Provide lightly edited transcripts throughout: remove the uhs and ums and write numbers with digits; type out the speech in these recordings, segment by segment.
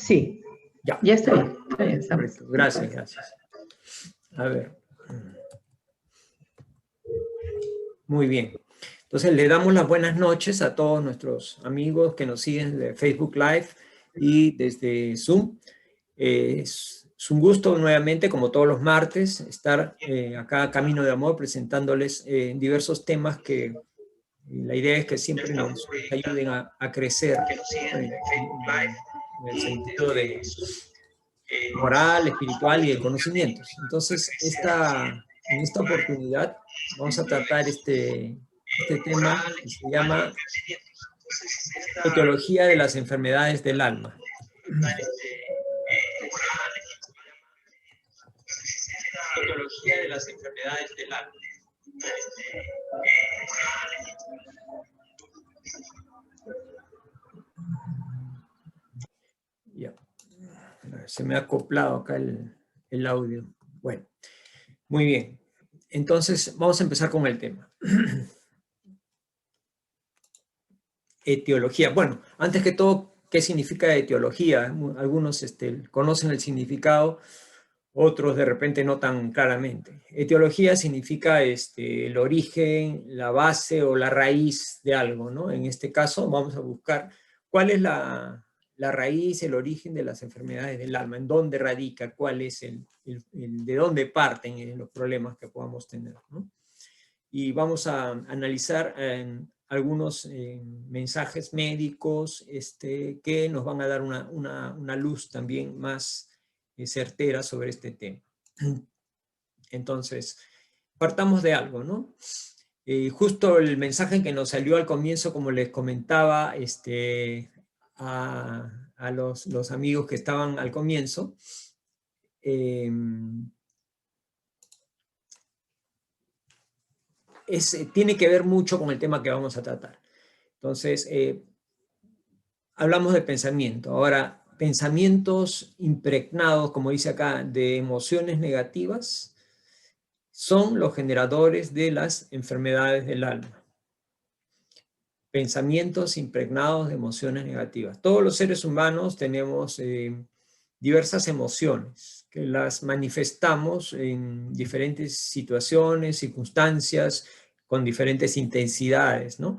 Sí, Ya. Ya está bien. Correcto. Gracias, gracias. A ver. Muy bien. Entonces, le damos las buenas noches a todos nuestros amigos que nos siguen de Facebook Live y desde Zoom. Es un gusto nuevamente, como todos los martes, estar acá Camino de Amor presentándoles diversos temas que la idea es que siempre nos ayuden a crecer en el sentido de moral, espiritual y de conocimientos. Entonces, en esta oportunidad vamos a tratar este tema que se llama etiología de las enfermedades del alma. Etiología de las enfermedades del alma. Ya. Se me ha acoplado acá el audio. Bueno, muy bien. Entonces, vamos a empezar con el tema. Etiología. Bueno, antes que todo, ¿qué significa etiología? Algunos conocen el significado, otros de repente no tan claramente. Etiología significa el origen, la base o la raíz de algo, ¿no? En este caso vamos a buscar cuál es la raíz, el origen de las enfermedades del alma, en dónde radica, cuál es de dónde parten los problemas que podamos tener, ¿no? Y vamos a analizar algunos mensajes médicos que nos van a dar una luz también más certera sobre este tema. Entonces, partamos de algo, ¿no? Justo el mensaje que nos salió al comienzo, como les comentaba a los amigos que estaban al comienzo, tiene que ver mucho con el tema que vamos a tratar. Entonces, hablamos de pensamiento. Ahora, pensamientos impregnados, como dice acá, de emociones negativas, son los generadores de las enfermedades del alma. Pensamientos impregnados de emociones negativas. Todos los seres humanos tenemos diversas emociones que las manifestamos en diferentes situaciones, circunstancias, con diferentes intensidades, ¿no?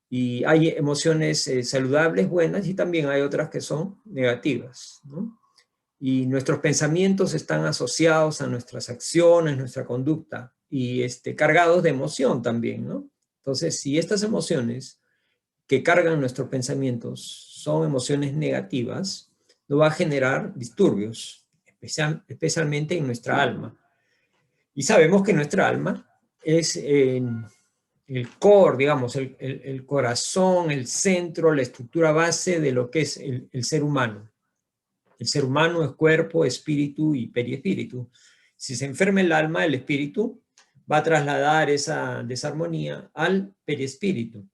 Y hay emociones saludables, buenas, y también hay otras que son negativas, ¿no? Y nuestros pensamientos están asociados a nuestras acciones, nuestra conducta, y cargados de emoción también, ¿no? Entonces, si estas emociones que cargan nuestros pensamientos son emociones negativas, nos va a generar disturbios, especialmente en nuestra alma. Y sabemos que nuestra alma es el core, digamos, el corazón, el centro, la estructura base de lo que es el ser humano. El ser humano es cuerpo, espíritu y periespíritu. Si se enferma el alma, el espíritu va a trasladar esa desarmonía al periespíritu.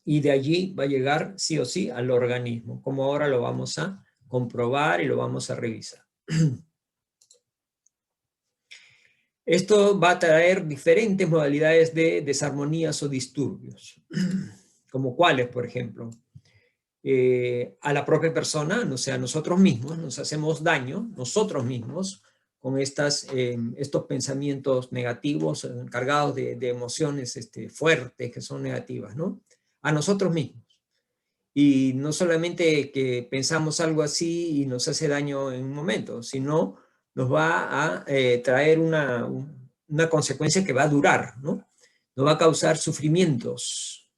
Y de allí va a llegar sí o sí al organismo, como ahora lo vamos a comprobar y lo vamos a revisar. Esto va a traer diferentes modalidades de desarmonías o disturbios, como cuáles, por ejemplo. A la propia persona, no sea, nosotros mismos, nos hacemos daño, nosotros mismos, con estos pensamientos negativos, cargados de emociones fuertes que son negativas, ¿no? A nosotros mismos. Y no solamente que pensamos algo así y nos hace daño en un momento, sino nos va a traer una consecuencia que va a durar, ¿no? Nos va a causar sufrimientos,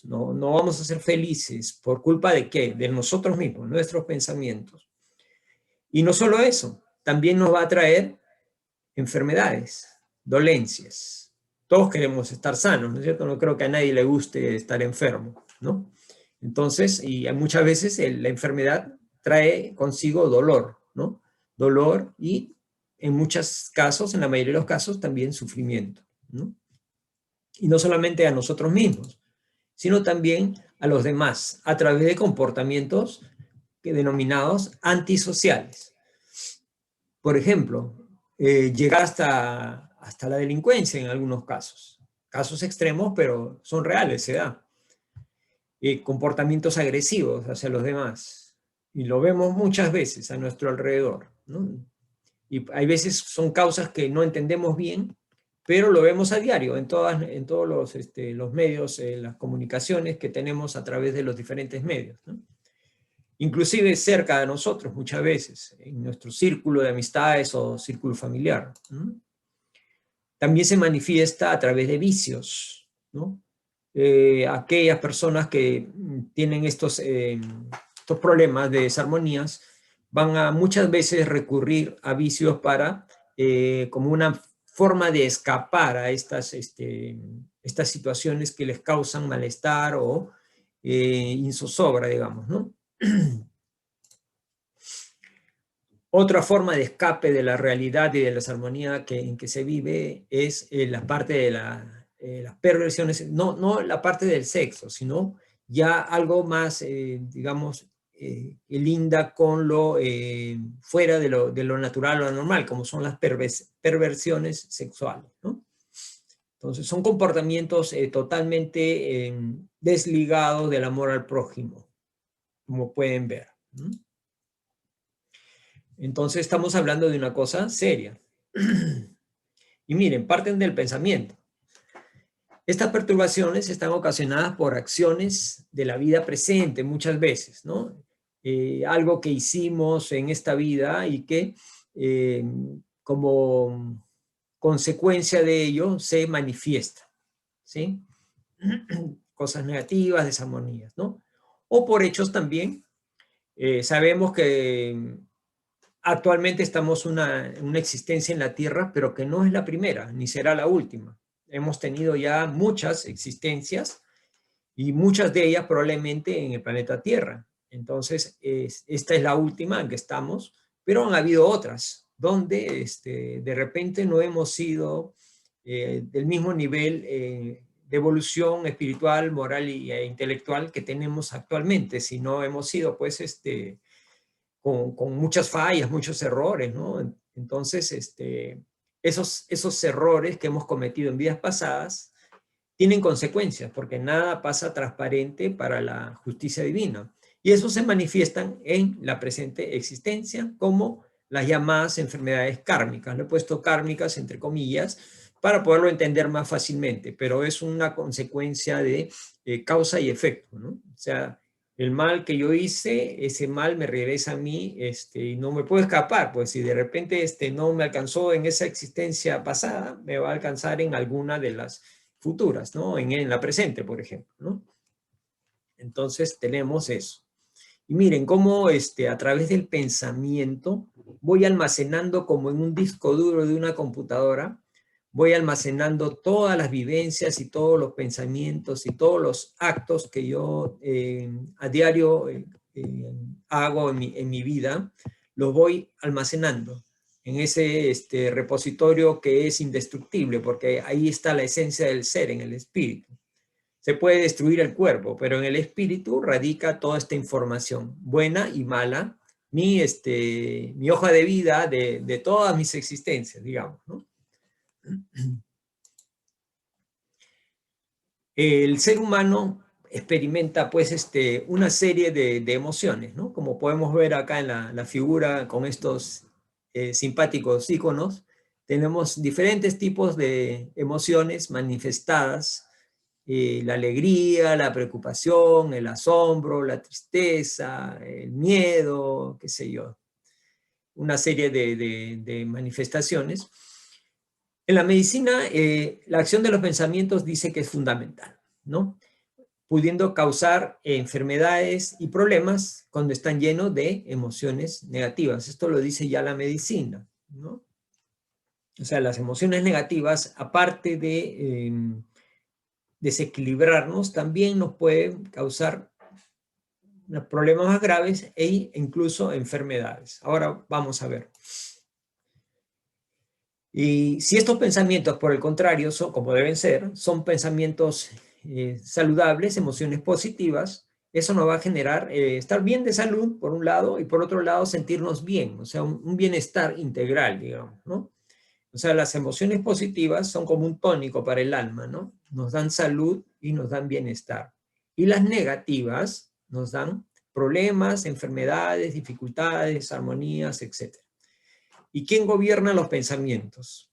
no vamos a ser felices. ¿Por culpa de qué? De nosotros mismos, nuestros pensamientos. Y no solo eso, también nos va a traer enfermedades, dolencias. Todos queremos estar sanos, ¿no es cierto? No creo que a nadie le guste estar enfermo, ¿no? Entonces, y muchas veces la enfermedad trae consigo dolor, ¿no? Dolor y en muchos casos, en la mayoría de los casos, también sufrimiento, ¿no? Y no solamente a nosotros mismos, sino también a los demás, a través de comportamientos denominados antisociales. Por ejemplo, llegar hasta la delincuencia en algunos casos. Casos extremos, pero son reales, se da. Comportamientos agresivos hacia los demás. Y lo vemos muchas veces a nuestro alrededor, ¿no? Y hay veces son causas que no entendemos bien, pero lo vemos a diario en todos los medios, las comunicaciones que tenemos a través de los diferentes medios, ¿no? Inclusive cerca de nosotros muchas veces, en nuestro círculo de amistades o círculo familiar, ¿no? También se manifiesta a través de vicios, ¿no? Aquellas personas que tienen estos problemas de desarmonías van a muchas veces recurrir a vicios para, como una forma de escapar a estas situaciones que les causan malestar o insozobra, digamos, ¿no? Otra forma de escape de la realidad y de la desarmonía en que se vive es la parte de las perversiones, no la parte del sexo, sino ya algo más, digamos, que linda con lo fuera de lo natural o anormal, como son las perversiones sexuales, ¿no? Entonces son comportamientos totalmente desligados del amor al prójimo, como pueden ver, ¿no? Entonces estamos hablando de una cosa seria. Y miren, parten del pensamiento. Estas perturbaciones están ocasionadas por acciones de la vida presente muchas veces, ¿no? Algo que hicimos en esta vida y que como consecuencia de ello se manifiesta, ¿sí? Cosas negativas, desarmonías, ¿no? O por hechos también. Sabemos que actualmente estamos en una existencia en la Tierra, pero que no es la primera, ni será la última. Hemos tenido ya muchas existencias y muchas de ellas probablemente en el planeta Tierra. Entonces, esta es la última en que estamos, pero han habido otras donde de repente no hemos sido del mismo nivel de evolución espiritual, moral e intelectual que tenemos actualmente, sino hemos sido pues con muchas fallas, muchos errores, ¿no? Entonces, esos errores que hemos cometido en vidas pasadas tienen consecuencias, porque nada pasa transparente para la justicia divina. Y eso se manifiestan en la presente existencia como las llamadas enfermedades kármicas. Lo he puesto kármicas entre comillas para poderlo entender más fácilmente, pero es una consecuencia de causa y efecto, ¿no? O sea, el mal que yo hice, ese mal me regresa a mí y no me puedo escapar, pues si de repente no me alcanzó en esa existencia pasada, me va a alcanzar en alguna de las futuras, ¿no? En la presente, por ejemplo, ¿no? Entonces tenemos eso. Y miren cómo a través del pensamiento voy almacenando como en un disco duro de una computadora, voy almacenando todas las vivencias y todos los pensamientos y todos los actos que yo a diario hago en mi vida, los voy almacenando en ese repositorio que es indestructible, porque ahí está la esencia del ser, en el espíritu. Se puede destruir el cuerpo, pero en el espíritu radica toda esta información, buena y mala, mi hoja de vida de todas mis existencias, digamos, ¿no? El ser humano experimenta pues una serie de emociones, ¿no? Como podemos ver acá en la figura con estos simpáticos iconos, tenemos diferentes tipos de emociones manifestadas, la alegría, la preocupación, el asombro, la tristeza, el miedo, qué sé yo, una serie de manifestaciones. En la medicina, la acción de los pensamientos dice que es fundamental, ¿no? Pudiendo causar enfermedades y problemas cuando están llenos de emociones negativas. Esto lo dice ya la medicina, ¿no? O sea, las emociones negativas, aparte de desequilibrarnos, también nos pueden causar problemas más graves e incluso enfermedades. Ahora vamos a ver. Y si estos pensamientos, por el contrario, son como deben ser, son pensamientos saludables, emociones positivas, eso nos va a generar estar bien de salud, por un lado, y por otro lado, sentirnos bien, o sea, un bienestar integral, digamos, ¿no? O sea, las emociones positivas son como un tónico para el alma, ¿no? Nos dan salud y nos dan bienestar. Y las negativas nos dan problemas, enfermedades, dificultades, desarmonías, etc. ¿Y quién gobierna los pensamientos?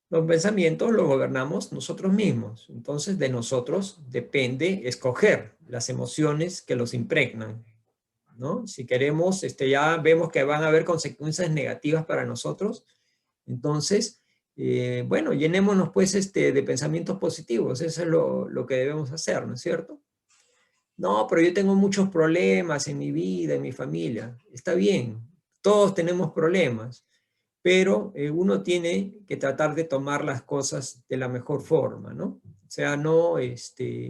Los pensamientos los gobernamos nosotros mismos. Entonces, de nosotros depende escoger las emociones que los impregnan, ¿no? Si queremos, ya vemos que van a haber consecuencias negativas para nosotros, entonces, bueno, llenémonos pues de pensamientos positivos. Eso es lo que debemos hacer, ¿no es cierto? No, pero yo tengo muchos problemas en mi vida, en mi familia. Está bien, todos tenemos problemas, pero uno tiene que tratar de tomar las cosas de la mejor forma, ¿no? O sea, no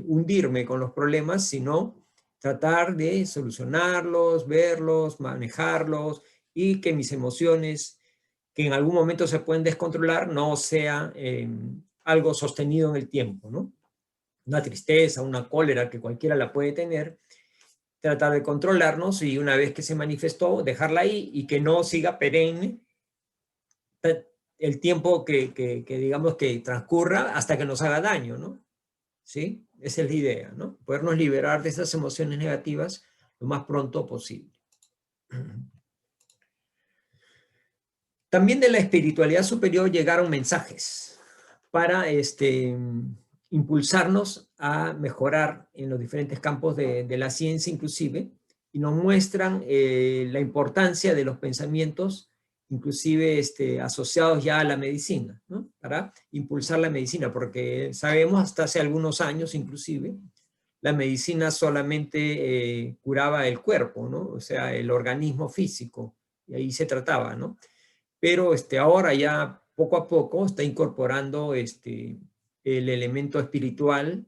hundirme con los problemas, sino tratar de solucionarlos, verlos, manejarlos y que mis emociones, que en algún momento se pueden descontrolar, no sea algo sostenido en el tiempo, ¿no? Una tristeza, una cólera que cualquiera la puede tener, tratar de controlarnos y una vez que se manifestó, dejarla ahí y que no siga perenne el tiempo que digamos que transcurra hasta que nos haga daño, ¿no? ¿Sí? Esa es la idea, ¿no? Podernos liberar de esas emociones negativas lo más pronto posible. También de la espiritualidad superior llegaron mensajes para impulsarnos a mejorar en los diferentes campos de la ciencia inclusive, y nos muestran la importancia de los pensamientos inclusive asociados ya a la medicina, ¿no? Para impulsar la medicina, porque sabemos hasta hace algunos años inclusive, la medicina solamente curaba el cuerpo, ¿no? O sea, el organismo físico, y ahí se trataba, ¿no? Pero ahora ya poco a poco está incorporando el elemento espiritual,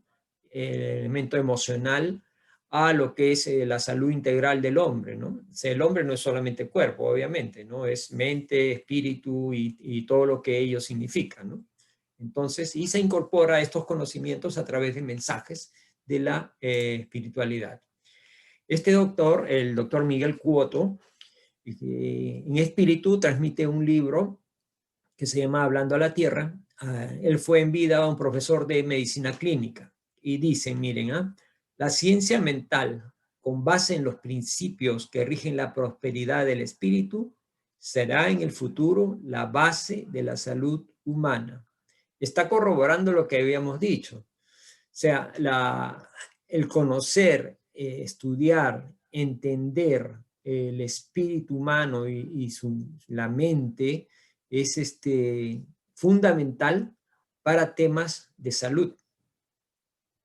el elemento emocional, a lo que es la salud integral del hombre, ¿no? O sea, el hombre no es solamente cuerpo, obviamente, ¿no? Es mente, espíritu y todo lo que ello significa, ¿no? Entonces, y se incorpora estos conocimientos a través de mensajes de la espiritualidad. Este doctor, el doctor Miguel Cuoto, en espíritu transmite un libro que se llama Hablando a la Tierra. Él fue en vida un profesor de medicina clínica y dice, miren, la ciencia mental con base en los principios que rigen la prosperidad del espíritu será en el futuro la base de la salud humana. Está corroborando lo que habíamos dicho. O sea, el conocer, estudiar, entender el espíritu humano y la mente es fundamental para temas de salud.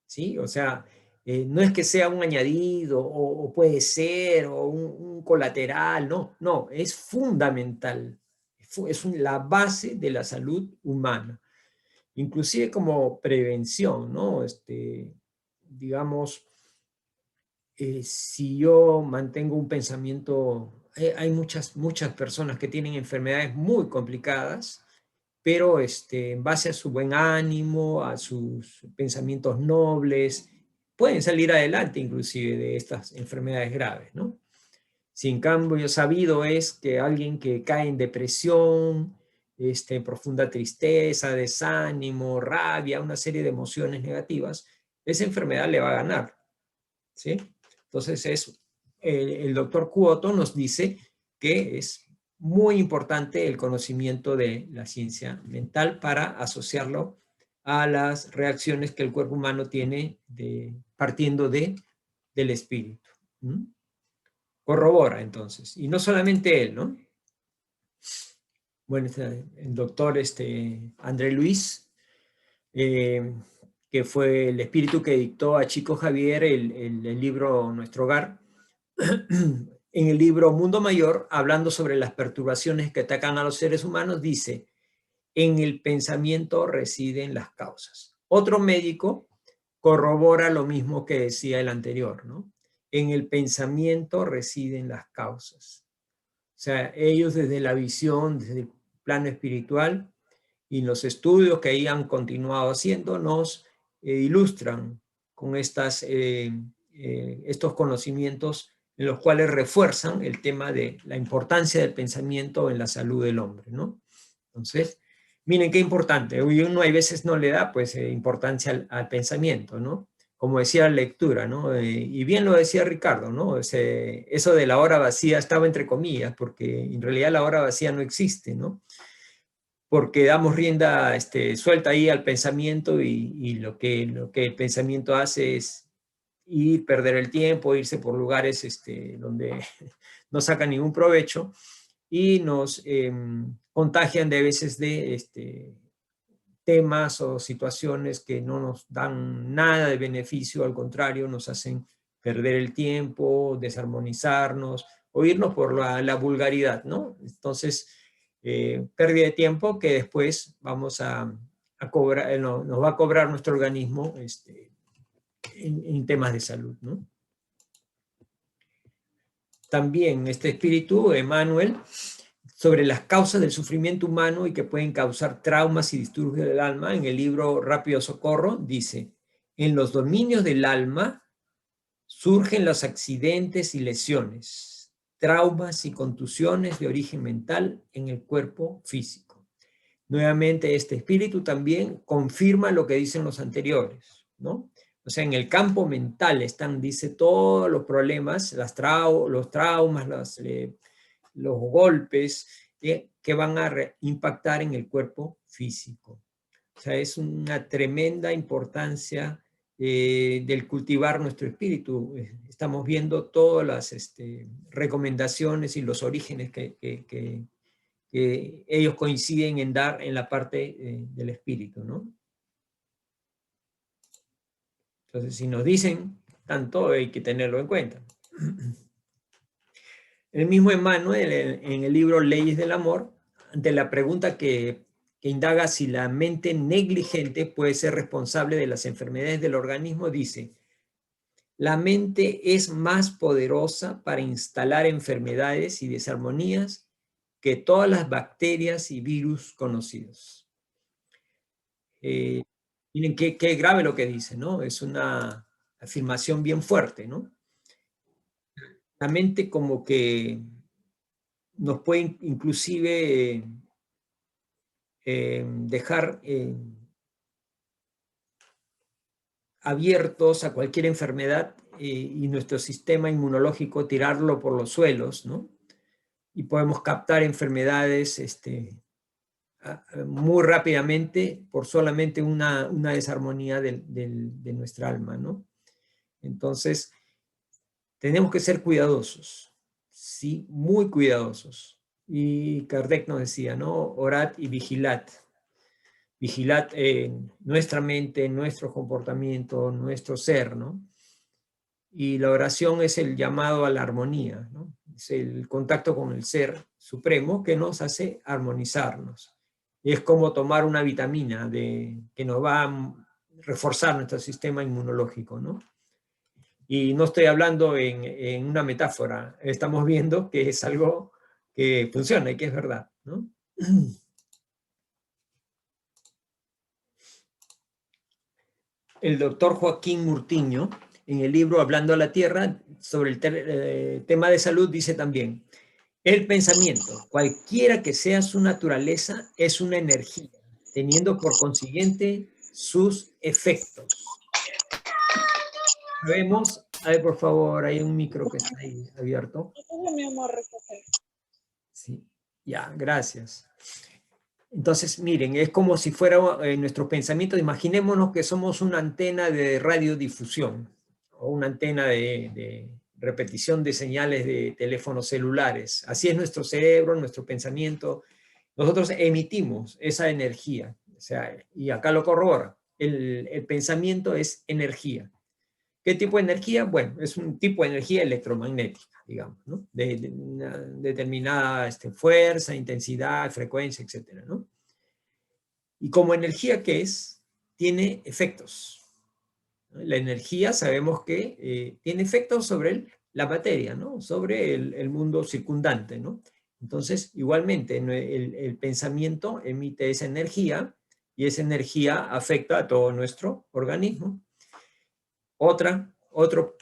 ¿Sí? O sea, no es que sea un añadido o puede ser o un colateral, no, no, es fundamental. Es la base de la salud humana. Inclusive como prevención, ¿no? Digamos, si yo mantengo un pensamiento, hay muchas personas que tienen enfermedades muy complicadas, pero en base a su buen ánimo, a sus pensamientos nobles, pueden salir adelante inclusive de estas enfermedades graves, ¿no? Si en cambio sabido es que alguien que cae en depresión, profunda tristeza, desánimo, rabia, una serie de emociones negativas, esa enfermedad le va a ganar, ¿sí? Entonces el doctor Cuoto nos dice que es muy importante el conocimiento de la ciencia mental para asociarlo a las reacciones que el cuerpo humano tiene partiendo del espíritu. Corrobora entonces, y no solamente él, ¿no? Bueno, el doctor André Luis, que fue el espíritu que dictó a Chico Javier el libro Nuestro Hogar, en el libro Mundo Mayor, hablando sobre las perturbaciones que atacan a los seres humanos, dice, en el pensamiento residen las causas. Otro médico corrobora lo mismo que decía el anterior, ¿no? En el pensamiento residen las causas. O sea, ellos desde la visión, desde el plano espiritual y los estudios que ahí han continuado haciendo, nos ilustran con estos conocimientos en los cuales refuerzan el tema de la importancia del pensamiento en la salud del hombre, ¿no? Entonces, miren qué importante. Uno a veces no le da pues importancia al pensamiento, ¿no? como decía la lectura, ¿no? Y bien lo decía Ricardo, ¿no? Eso de la hora vacía estaba entre comillas, porque en realidad la hora vacía no existe, ¿no? Porque damos rienda suelta ahí al pensamiento y lo que el pensamiento hace es ir, perder el tiempo, irse por lugares donde no saca ningún provecho y nos contagian de veces de temas o situaciones que no nos dan nada de beneficio, al contrario, nos hacen perder el tiempo, desarmonizarnos o irnos por la vulgaridad, ¿no? Entonces, pérdida de tiempo que después vamos a cobrar, nos va a cobrar nuestro organismo en temas de salud, ¿no? También este espíritu, Emmanuel, sobre las causas del sufrimiento humano y que pueden causar traumas y disturbios del alma, en el libro Rápido Socorro, dice, en los dominios del alma surgen los accidentes y lesiones, traumas y contusiones de origen mental en el cuerpo físico. Nuevamente, este espíritu también confirma lo que dicen los anteriores, ¿no? O sea, en el campo mental están, dice, todos los problemas, los traumas, los golpes que van a impactar en el cuerpo físico. O sea, es una tremenda importancia del cultivar nuestro espíritu. Estamos viendo todas las recomendaciones y los orígenes que ellos coinciden en dar en la parte del espíritu, ¿no? Entonces, si nos dicen tanto, hay que tenerlo en cuenta. El mismo Emmanuel, en el libro Leyes del Amor, ante la pregunta que indaga si la mente negligente puede ser responsable de las enfermedades del organismo, dice, la mente es más poderosa para instalar enfermedades y desarmonías que todas las bacterias y virus conocidos. Miren qué grave lo que dice, ¿no? Es una afirmación bien fuerte, ¿no? La mente como que nos puede inclusive dejar abiertos a cualquier enfermedad y nuestro sistema inmunológico tirarlo por los suelos, ¿no? Y podemos captar enfermedades muy rápidamente por solamente una desarmonía de nuestra alma, ¿no? Entonces, tenemos que ser cuidadosos, ¿sí? Muy cuidadosos. Y Kardec nos decía, ¿no? Orad y vigilad. Vigilad nuestra mente, nuestro comportamiento, nuestro ser, ¿no? Y la oración es el llamado a la armonía, ¿no? Es el contacto con el ser supremo que nos hace armonizarnos. Y es como tomar una vitamina que nos va a reforzar nuestro sistema inmunológico, ¿no? Y no estoy hablando en una metáfora, estamos viendo que es algo que funciona y que es verdad, ¿no? El doctor Joaquín Murtiño, en el libro Hablando a la Tierra, sobre el tema de salud, dice también, el pensamiento, cualquiera que sea su naturaleza, es una energía, teniendo por consiguiente sus efectos. Vemos, a ver, por favor, hay un micro que está ahí abierto. Sí, ya, gracias. Entonces, miren, es como si fuera nuestro pensamiento. Imaginémonos que somos una antena de radiodifusión o una antena de repetición de señales de teléfonos celulares. Así es nuestro cerebro, nuestro pensamiento. Nosotros emitimos esa energía. O sea, y acá lo corrobora. El pensamiento es energía. ¿Qué tipo de energía? Bueno, es un tipo de energía electromagnética, digamos, ¿no? De una determinada fuerza, intensidad, frecuencia, etcétera, ¿no? Y como energía que es, tiene efectos. La energía sabemos que tiene efectos sobre la materia, ¿no? Sobre el mundo circundante, ¿no? Entonces, igualmente, el pensamiento emite esa energía y esa energía afecta a todo nuestro organismo. Otro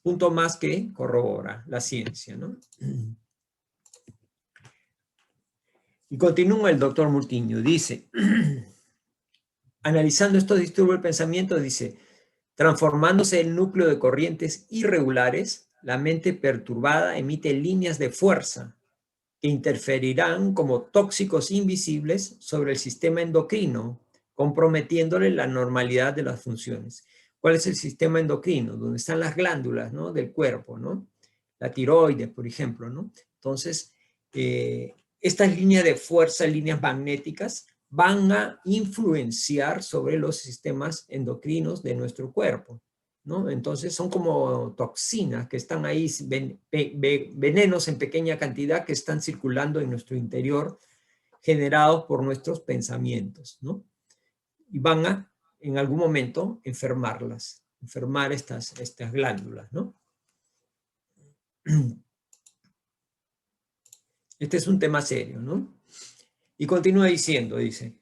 punto más que corrobora la ciencia, ¿no? Y continúa el doctor Murtiño, dice, analizando estos disturbios del pensamiento, dice, Transformándose el núcleo de corrientes irregulares, la mente perturbada emite líneas de fuerza que interferirán como tóxicos invisibles sobre el sistema endocrino, comprometiéndole la normalidad de las funciones. ¿Cuál es el sistema endocrino? Donde están las glándulas, ¿no?, del cuerpo, ¿no? La tiroides, por ejemplo, ¿no? Entonces, estas líneas de fuerza, líneas magnéticas, van a influenciar sobre los sistemas endocrinos de nuestro cuerpo, ¿no? Entonces son como toxinas que están ahí, venenos en pequeña cantidad que están circulando en nuestro interior, generados por nuestros pensamientos, ¿no? Y van a, en algún momento, enfermar estas glándulas, ¿no? Este es un tema serio, ¿no? Y continúa diciendo, dice,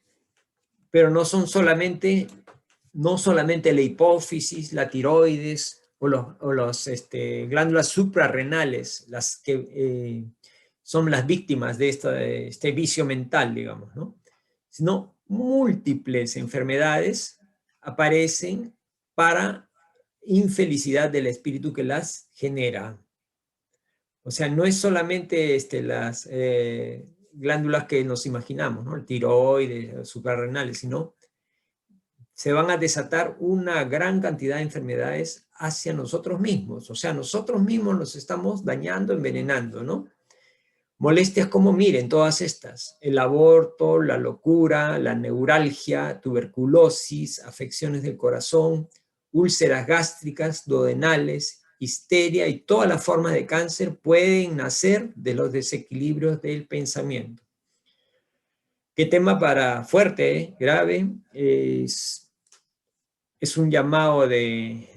pero no solamente la hipófisis, la tiroides o las glándulas suprarrenales las que son las víctimas de este vicio mental, digamos, ¿no? Sino múltiples enfermedades aparecen para infelicidad del espíritu que las genera. O sea, no es solamente las glándulas que nos imaginamos, ¿no? El tiroides, suprarrenales, sino se van a desatar una gran cantidad de enfermedades hacia nosotros mismos. O sea, nosotros mismos nos estamos dañando, envenenando, ¿no? Molestias como, miren, todas estas: el aborto, la locura, la neuralgia, tuberculosis, afecciones del corazón, úlceras gástricas, duodenales, histeria y todas las formas de cáncer pueden nacer de los desequilibrios del pensamiento. Qué tema para fuerte, grave. Es un llamado de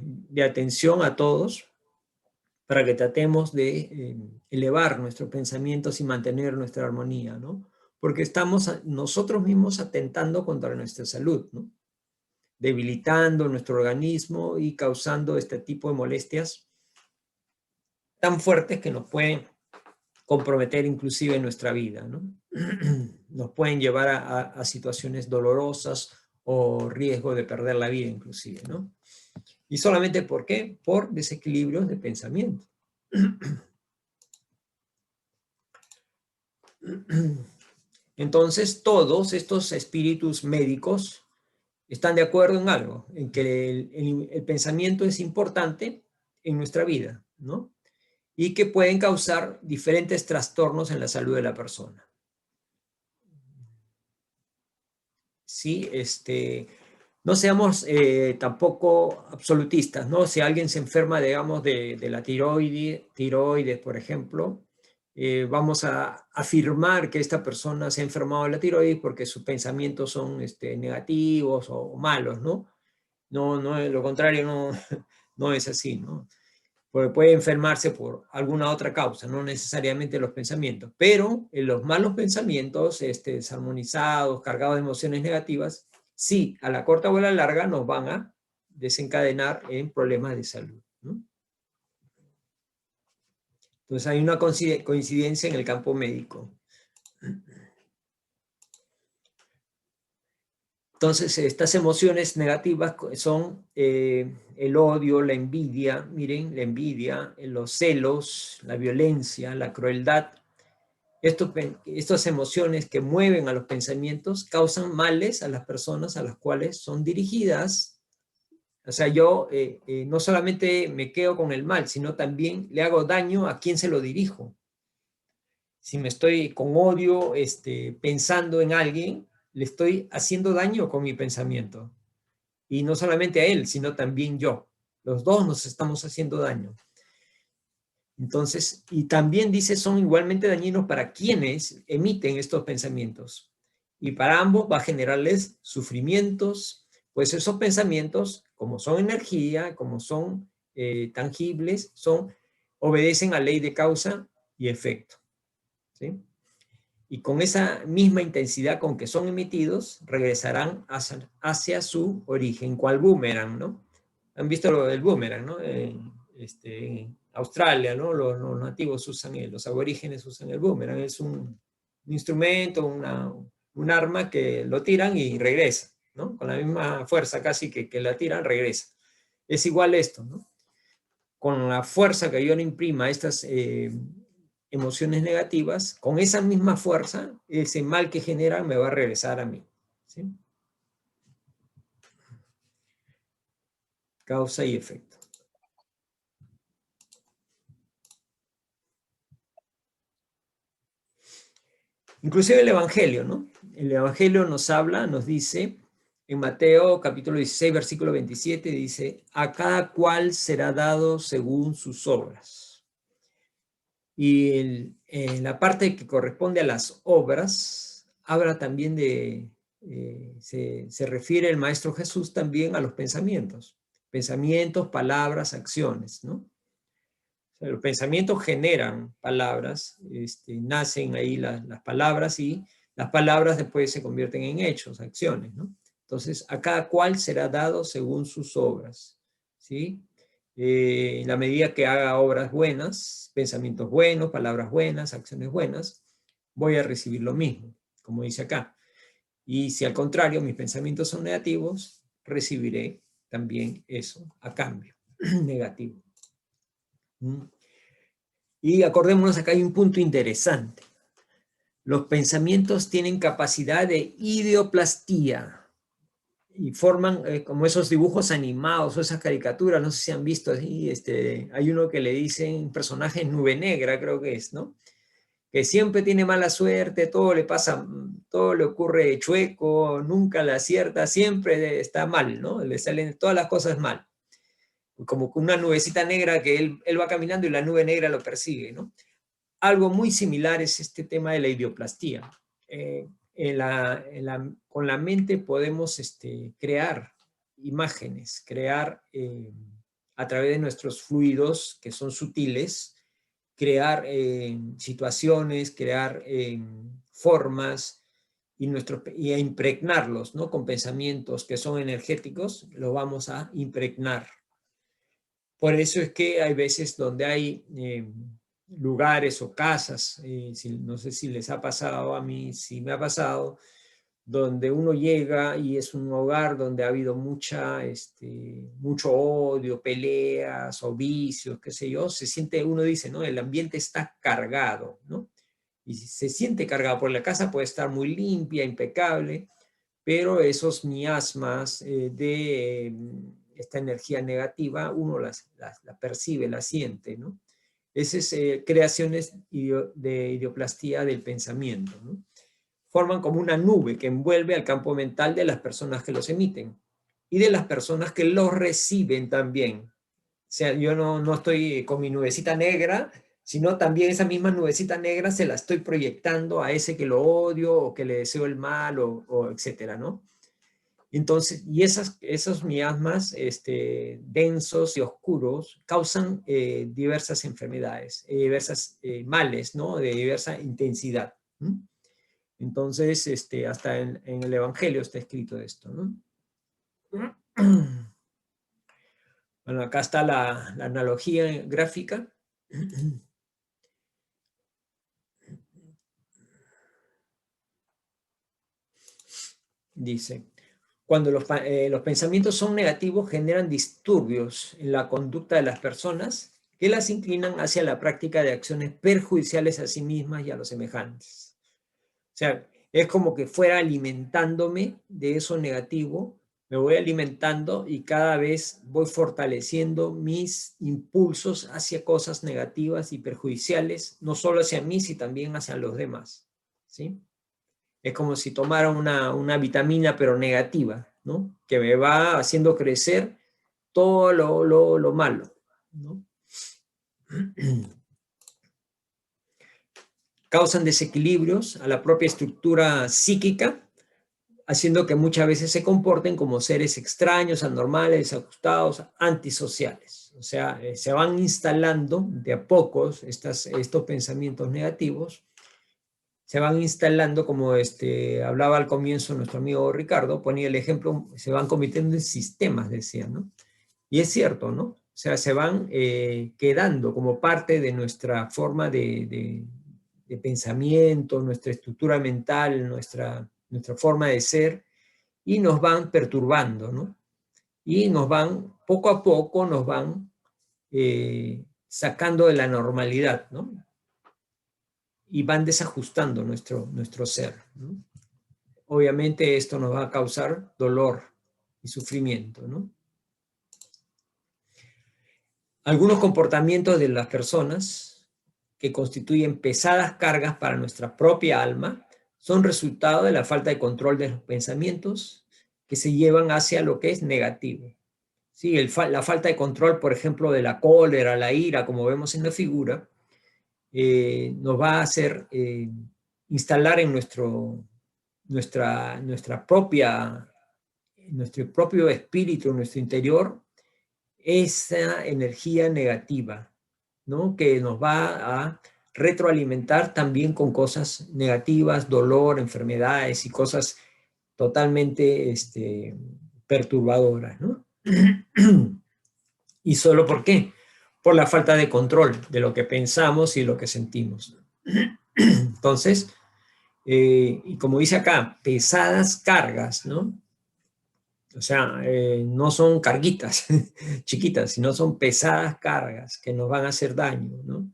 atención a todos para que tratemos de elevar nuestros pensamientos y mantener nuestra armonía, ¿no? Porque estamos nosotros mismos atentando contra nuestra salud, ¿no? Debilitando nuestro organismo y causando este tipo de molestias tan fuertes que nos pueden comprometer inclusive nuestra vida, ¿no? Nos pueden llevar a situaciones dolorosas o riesgo de perder la vida inclusive, ¿no? ¿Y solamente por qué? Por desequilibrios de pensamiento. Entonces, todos estos espíritus médicos están de acuerdo en algo, en que el pensamiento es importante en nuestra vida, ¿no? Y que pueden causar diferentes trastornos en la salud de la persona. Sí, no seamos tampoco absolutistas, ¿no? Si alguien se enferma, digamos, de la tiroides, por ejemplo, vamos a afirmar que esta persona se ha enfermado de la tiroides porque sus pensamientos son negativos o malos, ¿no? No, lo contrario no, no es así, ¿no? Porque puede enfermarse por alguna otra causa, no necesariamente los pensamientos, pero en los malos pensamientos desarmonizados, cargados de emociones negativas, sí, a la corta o a la larga nos van a desencadenar en problemas de salud, ¿no? Entonces hay una coincidencia en el campo médico. Entonces, estas emociones negativas son el odio, la envidia, miren, la envidia, los celos, la violencia, la crueldad. Estas emociones que mueven a los pensamientos causan males a las personas a las cuales son dirigidas. O sea, yo no solamente me quedo con el mal, sino también le hago daño a quien se lo dirijo. Si me estoy con odio pensando en alguien, le estoy haciendo daño con mi pensamiento. Y no solamente a él, sino también yo. Los dos nos estamos haciendo daño. Entonces, y también dice, son igualmente dañinos para quienes emiten estos pensamientos. Y para ambos va a generarles sufrimientos, pues esos pensamientos, como son energía, como son tangibles, obedecen a ley de causa y efecto, ¿sí? Y con esa misma intensidad con que son emitidos, regresarán hacia su origen, cual boomerang, ¿no? ¿Han visto lo del boomerang, no? En Australia, ¿no? Los nativos usan, los aborígenes usan el boomerang. Es un instrumento, un arma que lo tiran y regresa, ¿no? Con la misma fuerza casi que la tiran, regresa. es igual esto, ¿no? Con la fuerza que yo le imprima a estas emociones negativas, con esa misma fuerza, ese mal que generan me va a regresar a mí, ¿sí? Causa y efecto. Inclusive el Evangelio, ¿no? El Evangelio nos habla, nos dice, en Mateo capítulo 16, versículo 27, dice, a cada cual será dado según sus obras. Y en la parte que corresponde a las obras, habla también de, se refiere el Maestro Jesús también a los pensamientos. Pensamientos, palabras, acciones, ¿no? O sea, los pensamientos generan palabras, nacen ahí las palabras y las palabras después se convierten en hechos, acciones, ¿no? Entonces, a cada cual será dado según sus obras, ¿sí? En la medida que haga obras buenas, pensamientos buenos, palabras buenas, acciones buenas, voy a recibir lo mismo, como dice acá. Y si al contrario mis pensamientos son negativos, recibiré también eso a cambio, negativo. Y acordémonos, acá hay un punto interesante. Los pensamientos tienen capacidad de ideoplastía y forman como esos dibujos animados o esas caricaturas, no sé si han visto así, hay uno que le dicen personaje nube negra, creo que es, ¿no? Que siempre tiene mala suerte, todo le pasa, todo le ocurre chueco, nunca le acierta, siempre está mal, ¿no? Le salen todas las cosas mal. Como una nubecita negra que él va caminando y la nube negra lo persigue, ¿no? Algo muy similar es este tema de la idioplastía. Con la mente podemos crear imágenes, crear a través de nuestros fluidos que son sutiles, crear situaciones, crear formas y a impregnarlos, ¿no? Con pensamientos que son energéticos, lo vamos a impregnar. Por eso es que hay veces donde hay lugares o casas, no sé si les ha pasado, a mí sí me ha pasado, donde uno llega y es un hogar donde ha habido mucho odio, peleas o vicios, qué sé yo, se siente, uno dice, ¿no? El ambiente está cargado, ¿no? Y se siente cargado, porque la casa puede estar muy limpia, impecable, pero esos miasmas de esta energía negativa, uno la percibe, la siente, ¿no? Esas creaciones de idioplastía del pensamiento, ¿no? Forman como una nube que envuelve al campo mental de las personas que los emiten y de las personas que los reciben también. O sea, yo no estoy con mi nubecita negra, sino también esa misma nubecita negra se la estoy proyectando a ese que lo odio o que le deseo el mal o etcétera, ¿no? Entonces, y esos miasmas densos y oscuros causan diversas enfermedades, diversas males, ¿no? De diversa intensidad. ¿Mm? Entonces, hasta en el Evangelio está escrito esto, ¿no? Bueno, acá está la analogía gráfica. Dice, cuando los pensamientos son negativos, generan disturbios en la conducta de las personas que las inclinan hacia la práctica de acciones perjudiciales a sí mismas y a los semejantes. O sea, es como que fuera alimentándome de eso negativo, me voy alimentando y cada vez voy fortaleciendo mis impulsos hacia cosas negativas y perjudiciales, no solo hacia mí, sino también hacia los demás, ¿sí? Es como si tomara una vitamina, pero negativa, ¿no? Que me va haciendo crecer todo lo malo, ¿no? Causan desequilibrios a la propia estructura psíquica, haciendo que muchas veces se comporten como seres extraños, anormales, desajustados, antisociales. O sea, se van instalando de a pocos estos pensamientos negativos, se van instalando, como hablaba al comienzo nuestro amigo Ricardo, ponía el ejemplo, se van convirtiendo en sistemas, decía, ¿no? Y es cierto, ¿no? O sea, se van quedando como parte de nuestra forma de pensamiento, nuestra estructura mental, nuestra forma de ser, y nos van perturbando, ¿no? Y nos van poco a poco nos van sacando de la normalidad, ¿no? Y van desajustando nuestro ser, ¿no? Obviamente esto nos va a causar dolor y sufrimiento, ¿no? Algunos comportamientos de las personas que constituyen pesadas cargas para nuestra propia alma son resultado de la falta de control de los pensamientos que se llevan hacia lo que es negativo. Sí, la falta de control, por ejemplo, de la cólera, la ira, como vemos en la figura, nos va a hacer instalar en nuestro propio espíritu, en nuestro interior, esa energía negativa, ¿no? Que nos va a retroalimentar también con cosas negativas, dolor, enfermedades y cosas totalmente perturbadoras, ¿no? ¿Y solo por qué? Por la falta de control de lo que pensamos y lo que sentimos. Entonces, y como dice acá, pesadas cargas, ¿no? O sea, no son carguitas chiquitas, sino son pesadas cargas que nos van a hacer daño, ¿no?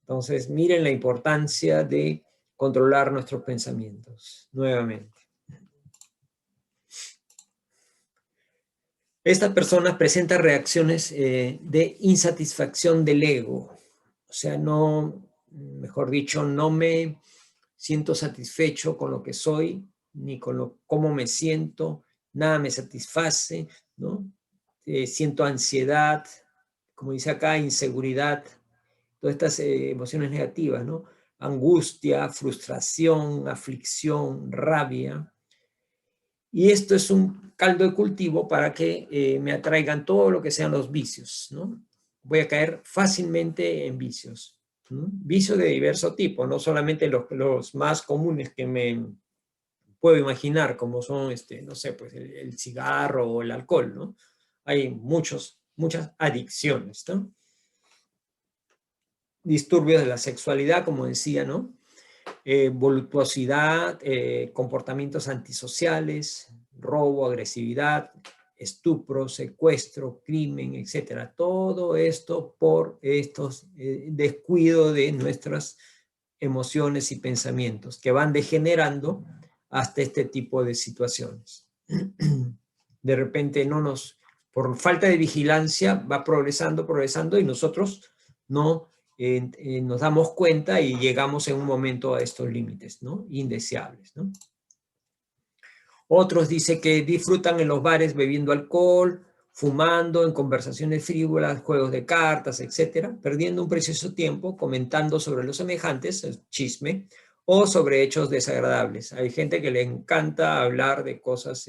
Entonces, miren la importancia de controlar nuestros pensamientos, nuevamente. Estas personas presentan reacciones de insatisfacción del ego. O sea, no, mejor dicho, no me siento satisfecho con lo que soy, ni con cómo me siento, nada me satisface, ¿no? Siento ansiedad, como dice acá, inseguridad, todas estas emociones negativas, ¿no? Angustia, frustración, aflicción, rabia. Y esto es un caldo de cultivo para que me atraigan todo lo que sean los vicios, ¿no? Voy a caer fácilmente en vicios, ¿no? Vicios de diverso tipo, no solamente los más comunes que me puedo imaginar, como son, no sé, pues el cigarro o el alcohol, ¿no? Hay muchas adicciones, ¿no? Disturbios de la sexualidad, como decía, ¿no? Voluptuosidad, comportamientos antisociales, robo, agresividad, estupro, secuestro, crimen, etcétera. Todo esto por estos descuido de nuestras emociones y pensamientos que van degenerando hasta este tipo de situaciones. De repente por falta de vigilancia va progresando y nosotros no nos damos cuenta y llegamos en un momento a estos límites, ¿no? Indeseables, ¿no? Otros dicen que disfrutan en los bares bebiendo alcohol, fumando, en conversaciones frívolas, juegos de cartas, etcétera, perdiendo un precioso tiempo comentando sobre los semejantes, el chisme, o sobre hechos desagradables. Hay gente que le encanta hablar de cosas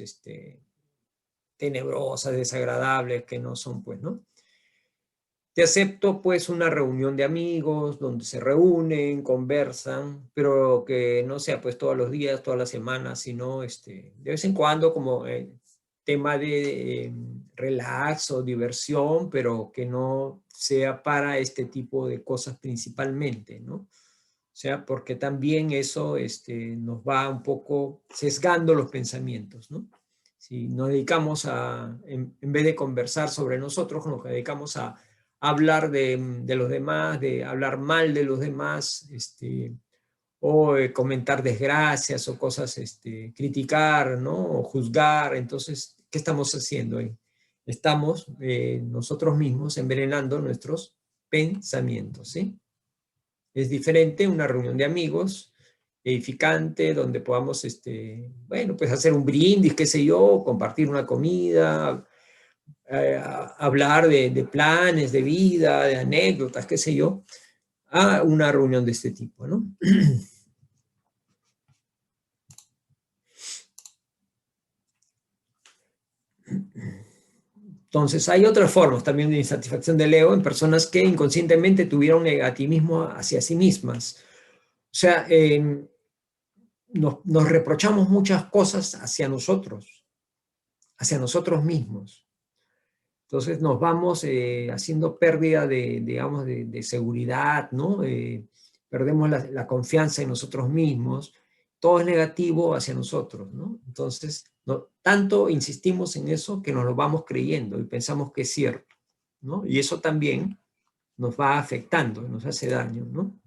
tenebrosas, desagradables, que no son, pues, ¿no? Te acepto pues una reunión de amigos donde se reúnen, conversan, pero que no sea pues todos los días, todas las semanas, sino de vez en cuando como tema de relax o diversión, pero que no sea para este tipo de cosas principalmente, ¿no? O sea, porque también eso nos va un poco sesgando los pensamientos, ¿no? Si nos dedicamos en vez de conversar sobre nosotros, nos dedicamos a hablar de los demás, de hablar mal de los demás, o comentar desgracias o cosas, criticar, ¿no? O juzgar. Entonces, ¿qué estamos haciendo ahí? Estamos nosotros mismos envenenando nuestros pensamientos, ¿sí? Es diferente una reunión de amigos, edificante, donde podamos, bueno, pues hacer un brindis, qué sé yo, compartir una comida, hablar de planes, de vida, de anécdotas, qué sé yo, a una reunión de este tipo, ¿no? Entonces, hay otras formas también de insatisfacción del ego en personas que inconscientemente tuvieron negativismo hacia sí mismas. O sea, nos reprochamos muchas cosas hacia nosotros mismos. Entonces nos vamos haciendo pérdida digamos, de seguridad, ¿no? Perdemos la confianza en nosotros mismos. Todo es negativo hacia nosotros, ¿no? Entonces ¿no? Tanto insistimos en eso que nos lo vamos creyendo y pensamos que es cierto, ¿no? Y eso también nos va afectando, nos hace daño, ¿no?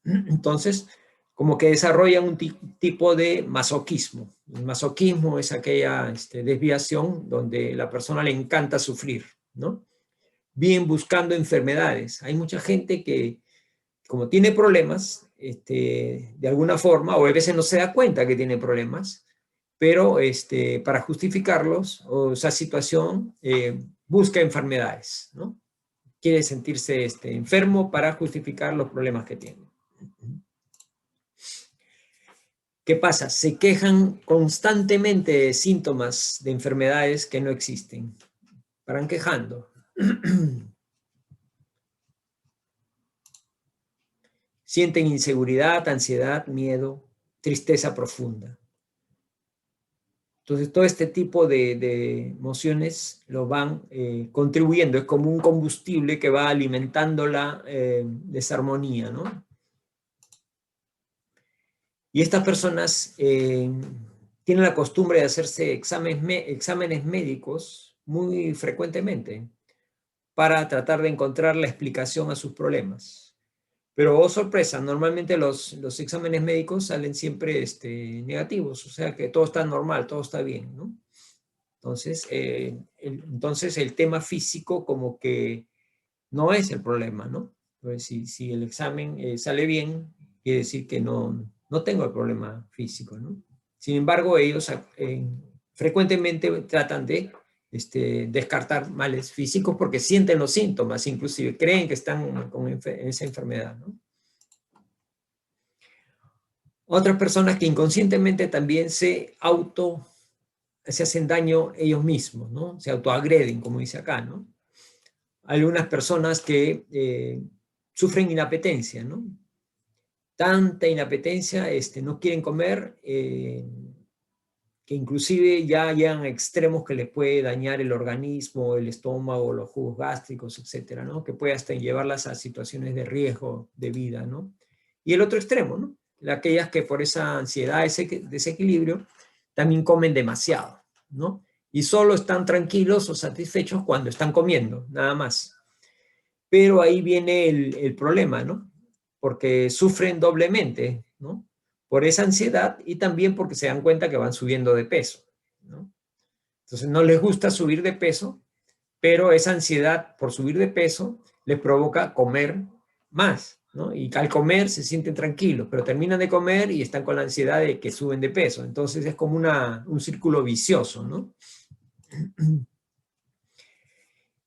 Entonces, como que desarrollan un tipo de masoquismo. El masoquismo es aquella desviación donde la persona le encanta sufrir, ¿no? Bien buscando enfermedades. Hay mucha gente que, como tiene problemas, de alguna forma, o a veces no se da cuenta que tiene problemas, pero para justificarlos, o esa situación, busca enfermedades, ¿no? Quiere sentirse enfermo para justificar los problemas que tiene. ¿Qué pasa? Se quejan constantemente de síntomas de enfermedades que no existen. Paran quejando. Sienten inseguridad, ansiedad, miedo, tristeza profunda. Entonces, todo este tipo de emociones lo van contribuyendo. Es como un combustible que va alimentando la desarmonía, ¿no? Y estas personas tienen la costumbre de hacerse exámenes médicos muy frecuentemente para tratar de encontrar la explicación a sus problemas. Pero, oh sorpresa, normalmente los exámenes médicos salen siempre negativos, o sea que todo está normal, todo está bien, ¿no? Entonces, entonces el tema físico como que no es el problema, ¿no? Pues si el examen sale bien, quiere decir que no tengo el problema físico, ¿no? Sin embargo, ellos frecuentemente tratan de descartar males físicos porque sienten los síntomas, inclusive creen que están con esa enfermedad, ¿no? Otras personas que inconscientemente también se hacen daño ellos mismos, ¿no? Se autoagreden, como dice acá, ¿no? Algunas personas que sufren inapetencia, ¿no? Tanta inapetencia, no quieren comer, que inclusive ya llegan a extremos que les puede dañar el organismo, el estómago, los jugos gástricos, etcétera, ¿no? Que puede hasta llevarlas a situaciones de riesgo de vida, ¿no? Y el otro extremo, ¿no? Aquellas que por esa ansiedad, ese desequilibrio, también comen demasiado, ¿no? Y solo están tranquilos o satisfechos cuando están comiendo, nada más. Pero ahí viene el problema, ¿no? Porque sufren doblemente, ¿no? Por esa ansiedad y también porque se dan cuenta que van subiendo de peso, ¿no? Entonces no les gusta subir de peso, pero esa ansiedad por subir de peso les provoca comer más, ¿no? Y al comer se sienten tranquilos, pero terminan de comer y están con la ansiedad de que suben de peso. Entonces es como un círculo vicioso, ¿no?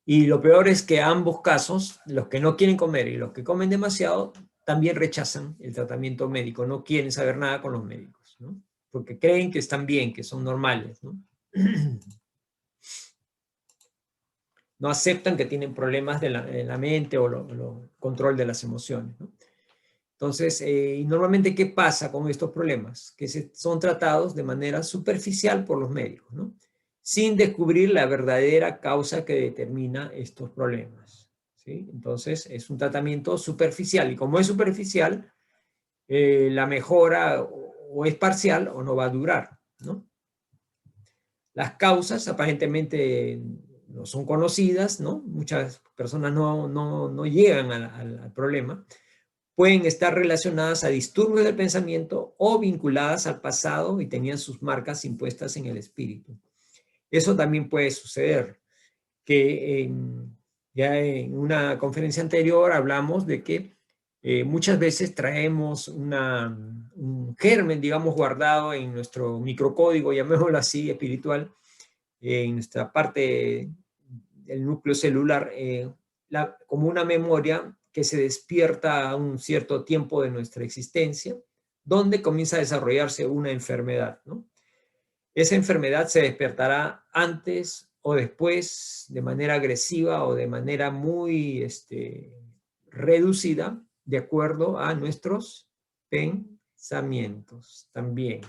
Y lo peor es que ambos casos, los que no quieren comer y los que comen demasiado, también rechazan el tratamiento médico, no quieren saber nada con los médicos, ¿no? Porque creen que están bien, que son normales, ¿no? No aceptan que tienen problemas de la mente o control de las emociones, ¿no? Entonces, y normalmente, ¿qué pasa con estos problemas? Que son tratados de manera superficial por los médicos, ¿no? Sin descubrir la verdadera causa que determina estos problemas, ¿sí? Entonces, es un tratamiento superficial, y como es superficial, la mejora o es parcial o no va a durar, ¿no? Las causas aparentemente no son conocidas, ¿no? Muchas personas no llegan al problema. Pueden estar relacionadas a disturbios del pensamiento o vinculadas al pasado y tenían sus marcas impuestas en el espíritu. Eso también puede suceder, que ya en una conferencia anterior hablamos de que muchas veces traemos un germen, digamos, guardado en nuestro microcódigo, llamémoslo así, espiritual, en nuestra parte del núcleo celular, como una memoria que se despierta a un cierto tiempo de nuestra existencia, donde comienza a desarrollarse una enfermedad, ¿no? Esa enfermedad se despertará antes o después, de manera agresiva o de manera muy reducida, de acuerdo a nuestros pensamientos también.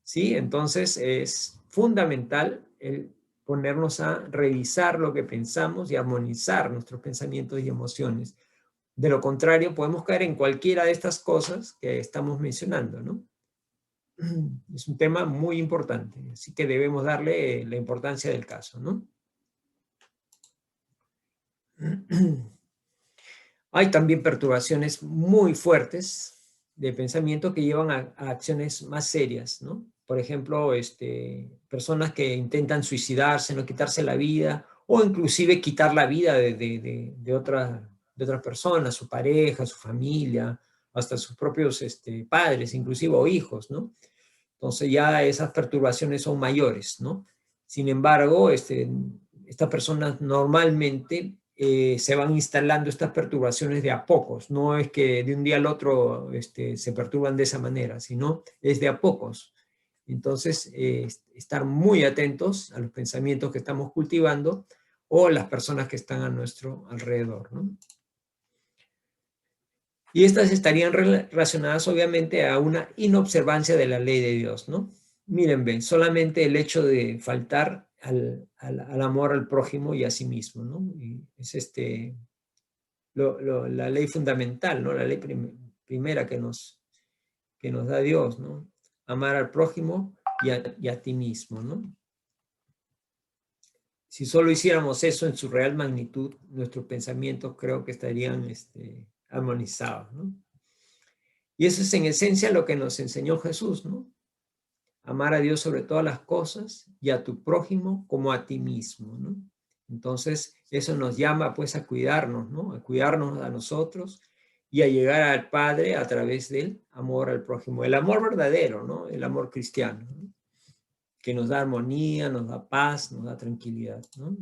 ¿Sí? Entonces es fundamental el ponernos a revisar lo que pensamos y armonizar nuestros pensamientos y emociones. De lo contrario, podemos caer en cualquiera de estas cosas que estamos mencionando, ¿no? Es un tema muy importante, así que debemos darle la importancia del caso, ¿no? Hay también perturbaciones muy fuertes de pensamiento que llevan a acciones más serias, ¿no? Por ejemplo, personas que intentan suicidarse, no quitarse la vida, o inclusive quitar la vida de otras personas, su pareja, su familia, hasta sus propios padres, inclusive o hijos, ¿no? Entonces ya esas perturbaciones son mayores, ¿no? Sin embargo, estas personas normalmente se van instalando estas perturbaciones de a pocos. No es que de un día al otro se perturban de esa manera, sino es de a pocos. Entonces, estar muy atentos a los pensamientos que estamos cultivando o las personas que están a nuestro alrededor, ¿no? Y estas estarían relacionadas obviamente a una inobservancia de la ley de Dios, ¿no? Miren, ven, solamente el hecho de faltar al amor al prójimo y a sí mismo, ¿no? Y es la ley fundamental, ¿no? La ley primera que nos da Dios, ¿no? Amar al prójimo y a ti mismo, ¿no? Si solo hiciéramos eso en su real magnitud, nuestros pensamientos creo que estarían armonizados, ¿no? Y eso es en esencia lo que nos enseñó Jesús, ¿no? Amar a Dios sobre todas las cosas y a tu prójimo como a ti mismo, ¿no? Entonces, eso nos llama pues a cuidarnos, ¿no? A cuidarnos a nosotros y a llegar al Padre a través del amor al prójimo. El amor verdadero, ¿no? El amor cristiano, ¿no? Que nos da armonía, nos da paz, nos da tranquilidad, ¿no?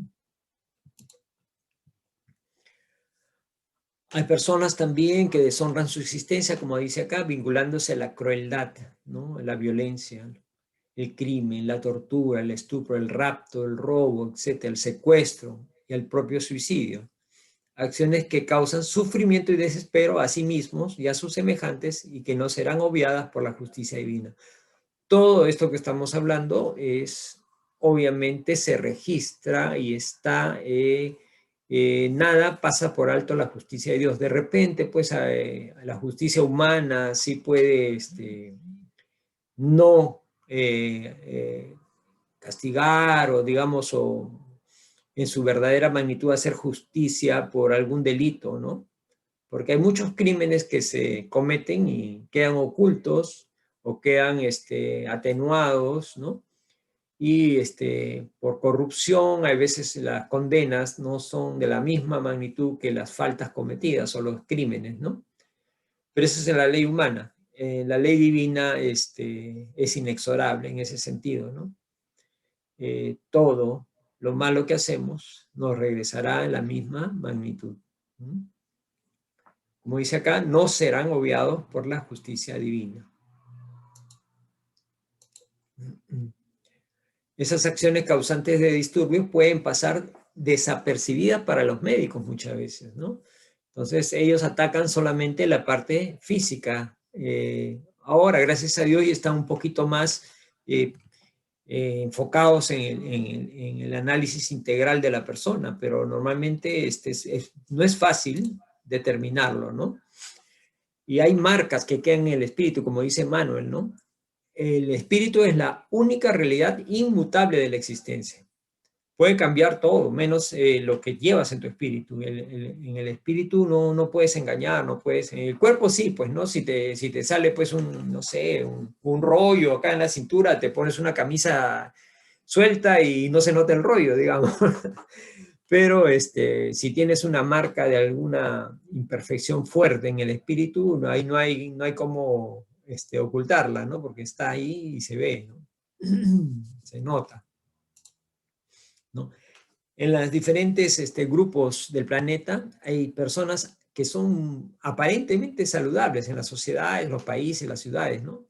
Hay personas también que deshonran su existencia, como dice acá, vinculándose a la crueldad, ¿no? La violencia, el crimen, la tortura, el estupro, el rapto, el robo, etcétera, el secuestro y el propio suicidio. Acciones que causan sufrimiento y desespero a sí mismos y a sus semejantes y que no serán obviadas por la justicia divina. Todo esto que estamos hablando obviamente se registra y está, nada pasa por alto la justicia de Dios. De repente, pues, la justicia humana sí puede, no castigar o, digamos, o en su verdadera magnitud hacer justicia por algún delito, ¿no? Porque hay muchos crímenes que se cometen y quedan ocultos o quedan atenuados, ¿no? Y por corrupción, a veces las condenas no son de la misma magnitud que las faltas cometidas o los crímenes, ¿no? Pero eso es en la ley humana. La ley divina es inexorable en ese sentido, ¿no? Todo lo malo que hacemos nos regresará en la misma magnitud. ¿Mm? Como dice acá, no serán obviados por la justicia divina. Esas acciones causantes de disturbios pueden pasar desapercibidas para los médicos muchas veces, ¿no? Entonces ellos atacan solamente la parte física. Ahora, gracias a Dios, ya están un poquito más enfocados en el análisis integral de la persona, pero normalmente no es fácil determinarlo, ¿no? Y hay marcas que quedan en el espíritu, como dice Manuel, ¿no? El espíritu es la única realidad inmutable de la existencia. Puede cambiar todo, menos lo que llevas en tu espíritu. En el espíritu no puedes engañar, no puedes... En el cuerpo sí, pues, ¿no? Si te sale, pues, no sé, un rollo acá en la cintura, te pones una camisa suelta y no se nota el rollo, digamos. Pero si tienes una marca de alguna imperfección fuerte en el espíritu, ahí no hay cómo ocultarla, ¿no? Porque está ahí y se ve, ¿no? Se nota, ¿no? En los diferentes grupos del planeta hay personas que son aparentemente saludables en la sociedad, en los países, en las ciudades, ¿no?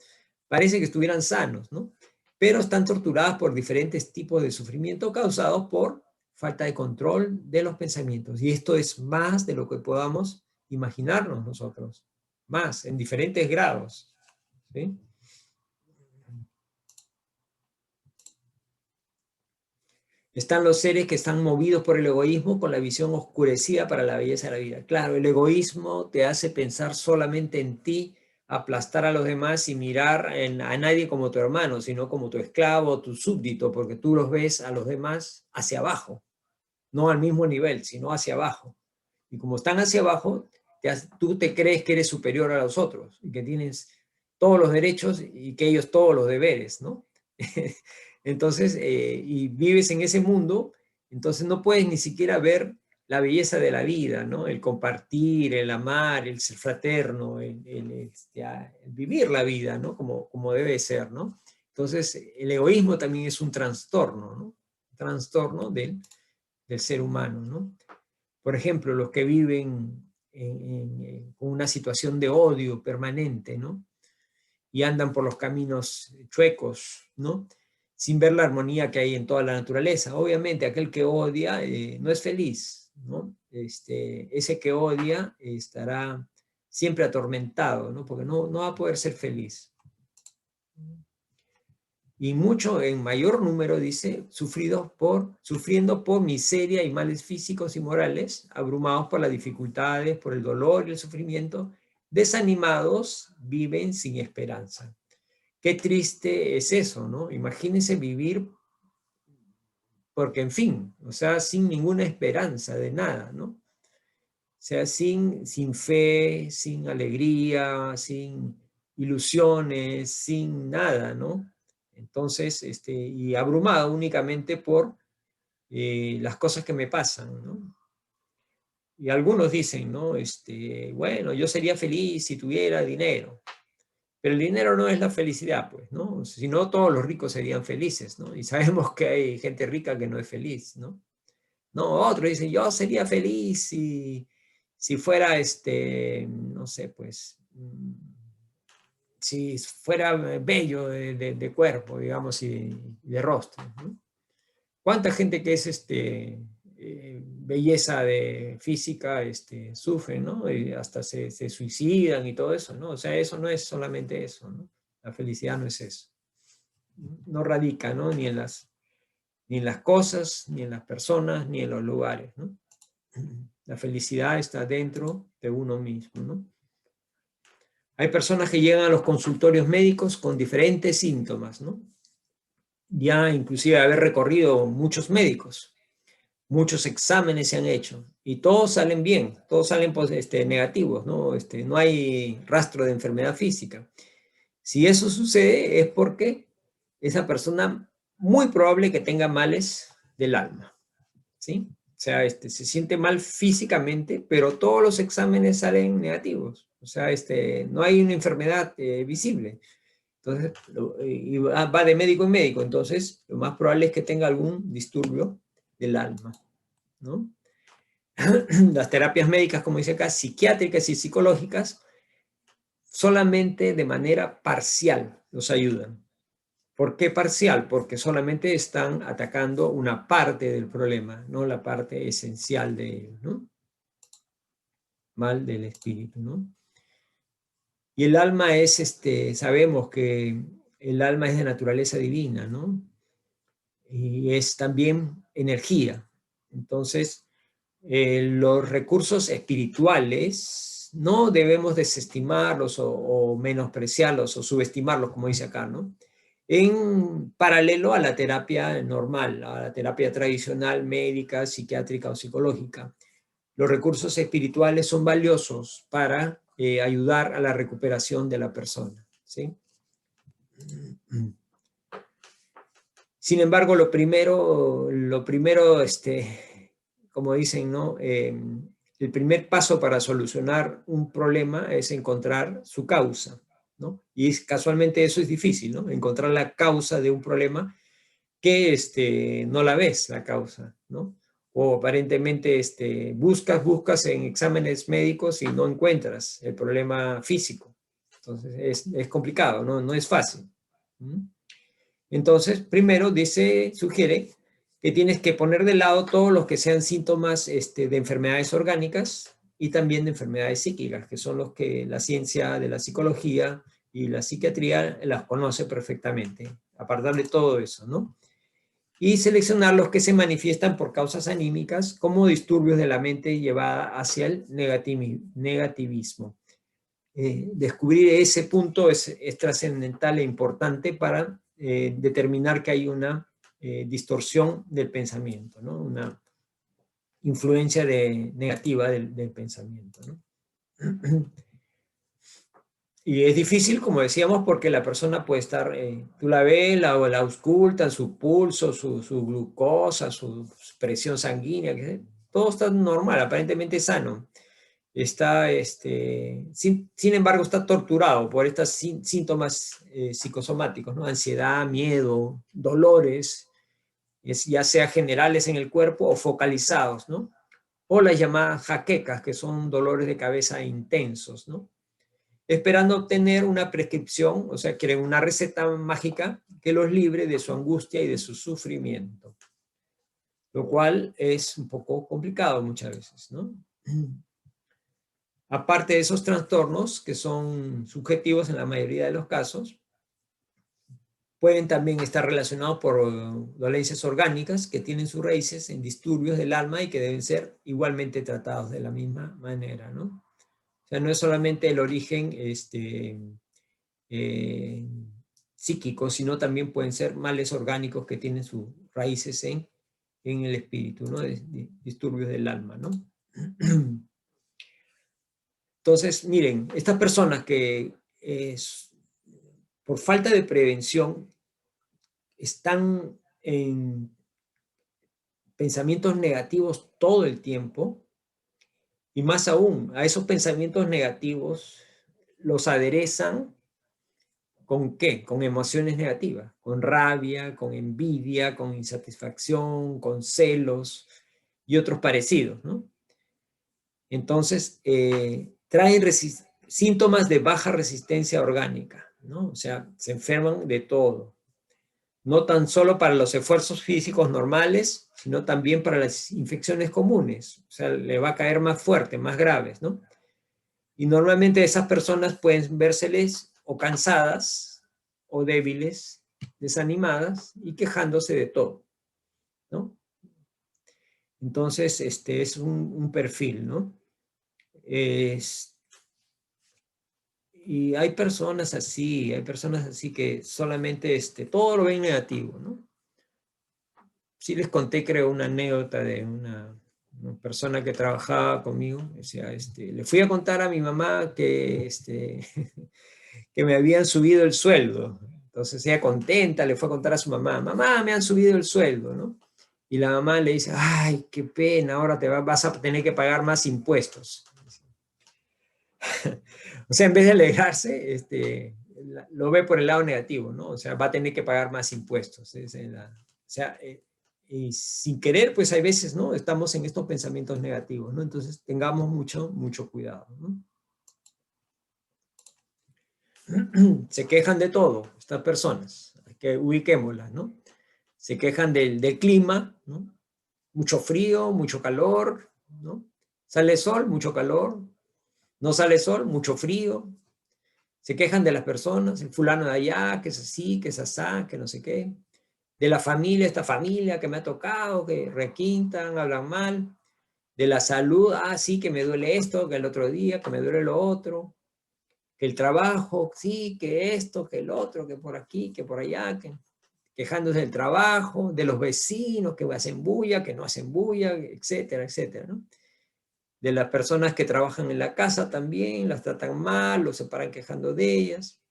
Parece que estuvieran sanos, ¿no? Pero están torturadas por diferentes tipos de sufrimiento causados por falta de control de los pensamientos. Y esto es más de lo que podamos imaginarnos nosotros, más, en diferentes grados, ¿sí? Están los seres que están movidos por el egoísmo con la visión oscurecida para la belleza de la vida. Claro, el egoísmo te hace pensar solamente en ti aplastar a los demás y mirar a nadie como tu hermano, sino como tu esclavo, tu súbdito, porque tú los ves a los demás hacia abajo, no al mismo nivel, sino hacia abajo. Y como están hacia abajo, tú te crees que eres superior a los otros y que tienes todos los derechos y que ellos todos los deberes, ¿no? Entonces, y vives en ese mundo, entonces no puedes ni siquiera ver la belleza de la vida, ¿no? El compartir, el amar, el ser fraterno, el vivir la vida, ¿no? Como debe ser, ¿no? Entonces, el egoísmo también es un trastorno, ¿no? Un trastorno del ser humano, ¿no? Por ejemplo, los que viven con una situación de odio permanente, ¿no? Y andan por los caminos chuecos, ¿no? Sin ver la armonía que hay en toda la naturaleza. Obviamente, aquel que odia no es feliz, ¿no? Ese que odia estará siempre atormentado, ¿no? Porque no va a poder ser feliz. Y mucho, en mayor número, dice, sufriendo por miseria y males físicos y morales, abrumados por las dificultades, por el dolor y el sufrimiento, desanimados, viven sin esperanza. Qué triste es eso, ¿no? Imagínense vivir porque, en fin, o sea, sin ninguna esperanza de nada, ¿no? O sea, sin fe, sin alegría, sin ilusiones, sin nada, ¿no? Entonces, y abrumado únicamente por las cosas que me pasan, ¿no? Y algunos dicen, ¿no? Bueno, yo sería feliz si tuviera dinero. Pero el dinero no es la felicidad, pues, ¿no? Si no, todos los ricos serían felices, ¿no? Y sabemos que hay gente rica que no es feliz, ¿no? No, otro dice, yo sería feliz si fuera, no sé, pues, si fuera bello de cuerpo, digamos, y de rostro, ¿no? ¿Cuánta gente que es belleza de física sufre, ¿no? Y hasta se suicidan y todo eso, ¿no? O sea, eso no es solamente eso, ¿no? La felicidad no es eso. No radica, ¿no? Ni en las cosas, ni en las personas, ni en los lugares, ¿no? La felicidad está dentro de uno mismo, ¿no? Hay personas que llegan a los consultorios médicos con diferentes síntomas, ¿no? Ya inclusive haber recorrido muchos médicos, muchos exámenes se han hecho y todos salen bien, todos salen pues, negativos, ¿no? No hay rastro de enfermedad física. Si eso sucede es porque esa persona muy probable que tenga males del alma, ¿sí? O sea, se siente mal físicamente, pero todos los exámenes salen negativos. O sea, no hay una enfermedad visible. Entonces, y va de médico en médico. Entonces, lo más probable es que tenga algún disturbio del alma, ¿no? Las terapias médicas, como dice acá, psiquiátricas y psicológicas, solamente de manera parcial los ayudan. ¿Por qué parcial? Porque solamente están atacando una parte del problema, no la parte esencial de ellos, ¿no? Mal del espíritu, ¿no? Y el alma es, sabemos que el alma es de naturaleza divina, ¿no? Y es también energía. Entonces, los recursos espirituales no debemos desestimarlos o menospreciarlos o subestimarlos, como dice acá, ¿no? En paralelo a la terapia normal, a la terapia tradicional, médica, psiquiátrica o psicológica. Los recursos espirituales son valiosos para ayudar a la recuperación de la persona, ¿sí? Sin embargo, lo primero, como dicen, ¿no? El primer paso para solucionar un problema es encontrar su causa, ¿no? Y casualmente eso es difícil, ¿no? Encontrar la causa de un problema que no la ves, la causa, ¿no? O aparentemente buscas en exámenes médicos y no encuentras el problema físico. Entonces es complicado, ¿no? No es fácil. ¿Mm? Entonces, primero sugiere que tienes que poner de lado todos los que sean síntomas de enfermedades orgánicas y también de enfermedades psíquicas, que son los que la ciencia de la psicología y la psiquiatría las conoce perfectamente, apartar de todo eso, ¿no? Y seleccionar los que se manifiestan por causas anímicas como disturbios de la mente llevada hacia el negativismo. descubrir ese punto es trascendental e importante para determinar que hay una distorsión del pensamiento, ¿no? Una influencia negativa del pensamiento, ¿no? Y es difícil, como decíamos, porque la persona puede estar, tú la ves, la auscultan, su pulso, su glucosa, su presión sanguínea, todo está normal, aparentemente sano. Está, sin embargo, está torturado por estos síntomas psicosomáticos, ¿no? Ansiedad, miedo, dolores, ya sea generales en el cuerpo o focalizados, ¿no? O las llamadas jaquecas, que son dolores de cabeza intensos, ¿no? Esperando obtener una prescripción, o sea, quieren una receta mágica que los libre de su angustia y de su sufrimiento, lo cual es un poco complicado muchas veces, ¿no? Aparte de esos trastornos, que son subjetivos en la mayoría de los casos, pueden también estar relacionados por dolencias orgánicas que tienen sus raíces en disturbios del alma y que deben ser igualmente tratados de la misma manera, ¿no? O sea, no es solamente el origen psíquico, sino también pueden ser males orgánicos que tienen sus raíces en el espíritu, ¿no? De disturbios del alma, ¿no? Entonces, miren, estas personas que por falta de prevención están en pensamientos negativos todo el tiempo, y más aún, a esos pensamientos negativos los aderezan ¿con qué? Con emociones negativas, con rabia, con envidia, con insatisfacción, con celos y otros parecidos, ¿no? Entonces, traen síntomas de baja resistencia orgánica, ¿no? O sea, se enferman de todo. No tan solo para los esfuerzos físicos normales, sino también para las infecciones comunes. O sea, le va a caer más fuerte, más graves, ¿no? Y normalmente esas personas pueden vérseles o cansadas o débiles, desanimadas y quejándose de todo, ¿no? Entonces, es un perfil, ¿no? Y hay personas así que solamente todo lo ven negativo, ¿no? Sí les conté, creo, una anécdota de una persona que trabajaba conmigo. O sea, le fui a contar a mi mamá que, que me habían subido el sueldo. Entonces ella contenta le fue a contar a su mamá, mamá, me han subido el sueldo, ¿no? Y la mamá le dice, ay, qué pena, ahora vas a tener que pagar más impuestos. O sea, en vez de alegrarse, lo ve por el lado negativo, ¿no? O sea, va a tener que pagar más impuestos. O sea, y sin querer, pues hay veces, ¿no? Estamos en estos pensamientos negativos, ¿no? Entonces tengamos mucho, mucho cuidado, ¿no? Se quejan de todo, estas personas, que ubiquémoslas, ¿no? Se quejan del clima, ¿no? Mucho frío, mucho calor, ¿no? Sale sol, mucho calor, no sale sol, mucho frío. Se quejan de las personas, el fulano de allá, que es así, que es asá, que no sé qué. De la familia, esta familia que me ha tocado, que requintan, hablan mal. De la salud, sí, que me duele esto, que el otro día, que me duele lo otro. Que el trabajo, sí, que esto, que el otro, que por aquí, que por allá, quejándose del trabajo, de los vecinos que hacen bulla, que no hacen bulla, etcétera, etcétera, ¿no? De las personas que trabajan en la casa también, las tratan mal, los se paran quejando de ellas.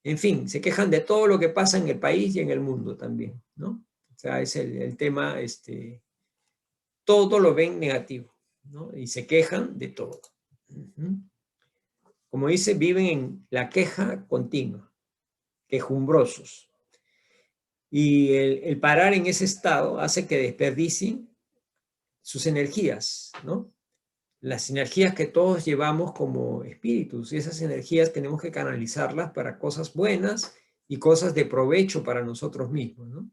En fin, se quejan de todo lo que pasa en el país y en el mundo también, ¿no? O sea, es el tema, todo lo ven negativo, ¿no? Y se quejan de todo. Como dice, viven en la queja continua, quejumbrosos. Y el parar en ese estado hace que desperdicien sus energías, ¿no? Las energías que todos llevamos como espíritus, y esas energías tenemos que canalizarlas para cosas buenas y cosas de provecho para nosotros mismos, ¿no?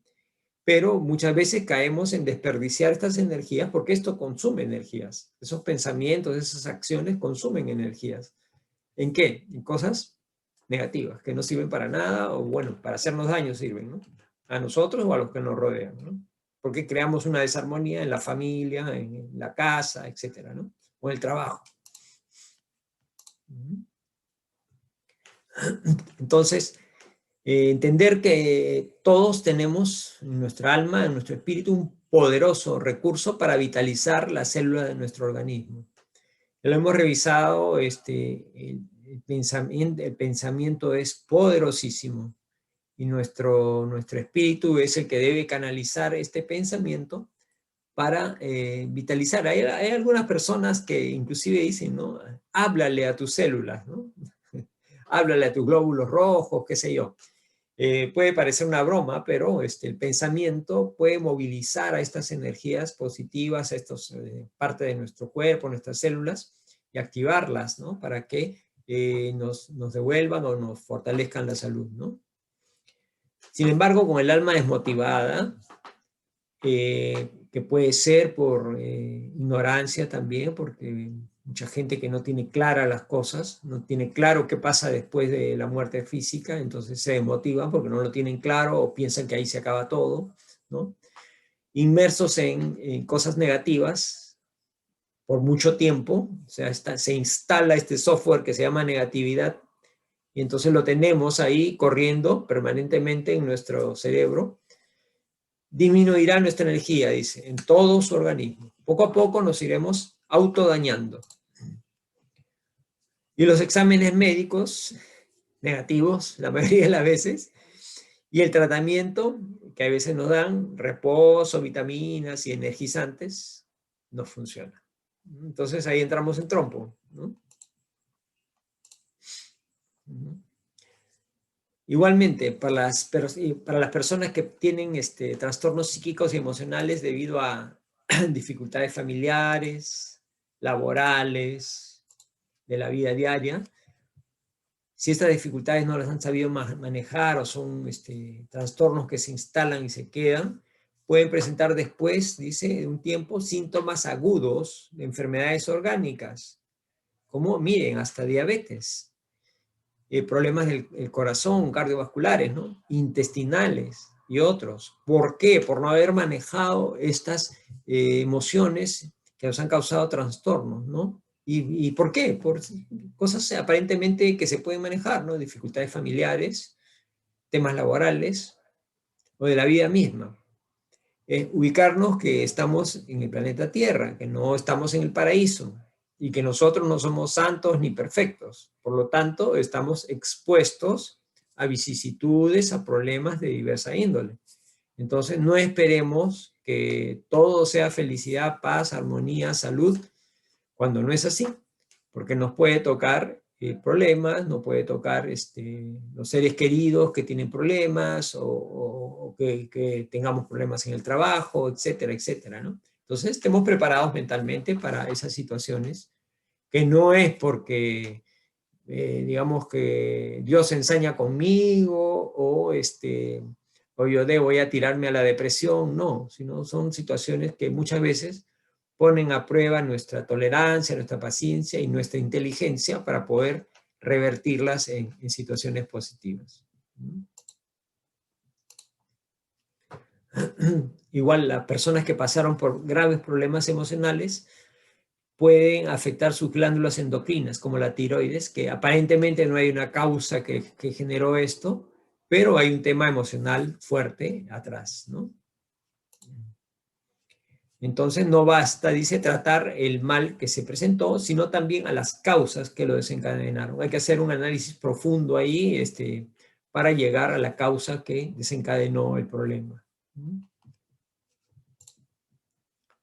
Pero muchas veces caemos en desperdiciar estas energías porque esto consume energías. Esos pensamientos, esas acciones consumen energías. ¿En qué? En cosas negativas, que no sirven para nada o, bueno, para hacernos daño sirven, ¿no? A nosotros o a los que nos rodean, ¿no? Porque creamos una desarmonía en la familia, en la casa, etcétera, ¿no? O en el trabajo. Entonces, entender que todos tenemos en nuestra alma, en nuestro espíritu, un poderoso recurso para vitalizar las células de nuestro organismo. Lo hemos revisado, el pensamiento es poderosísimo y nuestro espíritu es el que debe canalizar este pensamiento para vitalizar. Hay algunas personas que inclusive dicen, ¿no? Háblale a tus células, ¿no? Háblale a tus glóbulos rojos, qué sé yo. Puede parecer una broma, pero el pensamiento puede movilizar a estas energías positivas, a estos parte de nuestro cuerpo, nuestras células, y activarlas, ¿no? Para que nos devuelvan o nos fortalezcan la salud, ¿no? Sin embargo, con el alma desmotivada, que puede ser por ignorancia también, porque mucha gente que no tiene claras las cosas, no tiene claro qué pasa después de la muerte física, entonces se desmotivan porque no lo tienen claro o piensan que ahí se acaba todo, ¿no? Inmersos en cosas negativas por mucho tiempo, o sea, se instala este software que se llama negatividad, y entonces lo tenemos ahí corriendo permanentemente en nuestro cerebro. Disminuirá nuestra energía, dice, en todo su organismo. Poco a poco nos iremos autodañando. Y los exámenes médicos negativos, la mayoría de las veces, y el tratamiento que a veces nos dan, reposo, vitaminas y energizantes, no funciona. Entonces ahí entramos en trompo, ¿no? Igualmente, para las personas que tienen trastornos psíquicos y emocionales debido a dificultades familiares, laborales, de la vida diaria, si estas dificultades no las han sabido manejar o son trastornos que se instalan y se quedan, pueden presentar después, dice, de un tiempo, síntomas agudos de enfermedades orgánicas, como, miren, hasta diabetes. Problemas del corazón, cardiovasculares, ¿no? Intestinales y otros. ¿Por qué? Por no haber manejado estas emociones que nos han causado trastornos, ¿no? ¿Y por qué? Por cosas aparentemente que se pueden manejar, ¿no? Dificultades familiares, temas laborales o de la vida misma. Ubicarnos que estamos en el planeta Tierra, que no estamos en el paraíso, y que nosotros no somos santos ni perfectos. Por lo tanto, estamos expuestos a vicisitudes, a problemas de diversa índole. Entonces, no esperemos que todo sea felicidad, paz, armonía, salud, cuando no es así, porque nos puede tocar problemas, nos puede tocar los seres queridos que tienen problemas o que tengamos problemas en el trabajo, etcétera, etcétera, ¿no? Entonces, estemos preparados mentalmente para esas situaciones, que no es porque, digamos, que Dios se ensaña conmigo o yo voy a tirarme a la depresión, no, sino son situaciones que muchas veces ponen a prueba nuestra tolerancia, nuestra paciencia y nuestra inteligencia para poder revertirlas en situaciones positivas. Igual las personas que pasaron por graves problemas emocionales pueden afectar sus glándulas endocrinas, como la tiroides, que aparentemente no hay una causa que generó esto, pero hay un tema emocional fuerte atrás, ¿no? Entonces no basta, dice, tratar el mal que se presentó, sino también a las causas que lo desencadenaron. Hay que hacer un análisis profundo ahí para llegar a la causa que desencadenó el problema.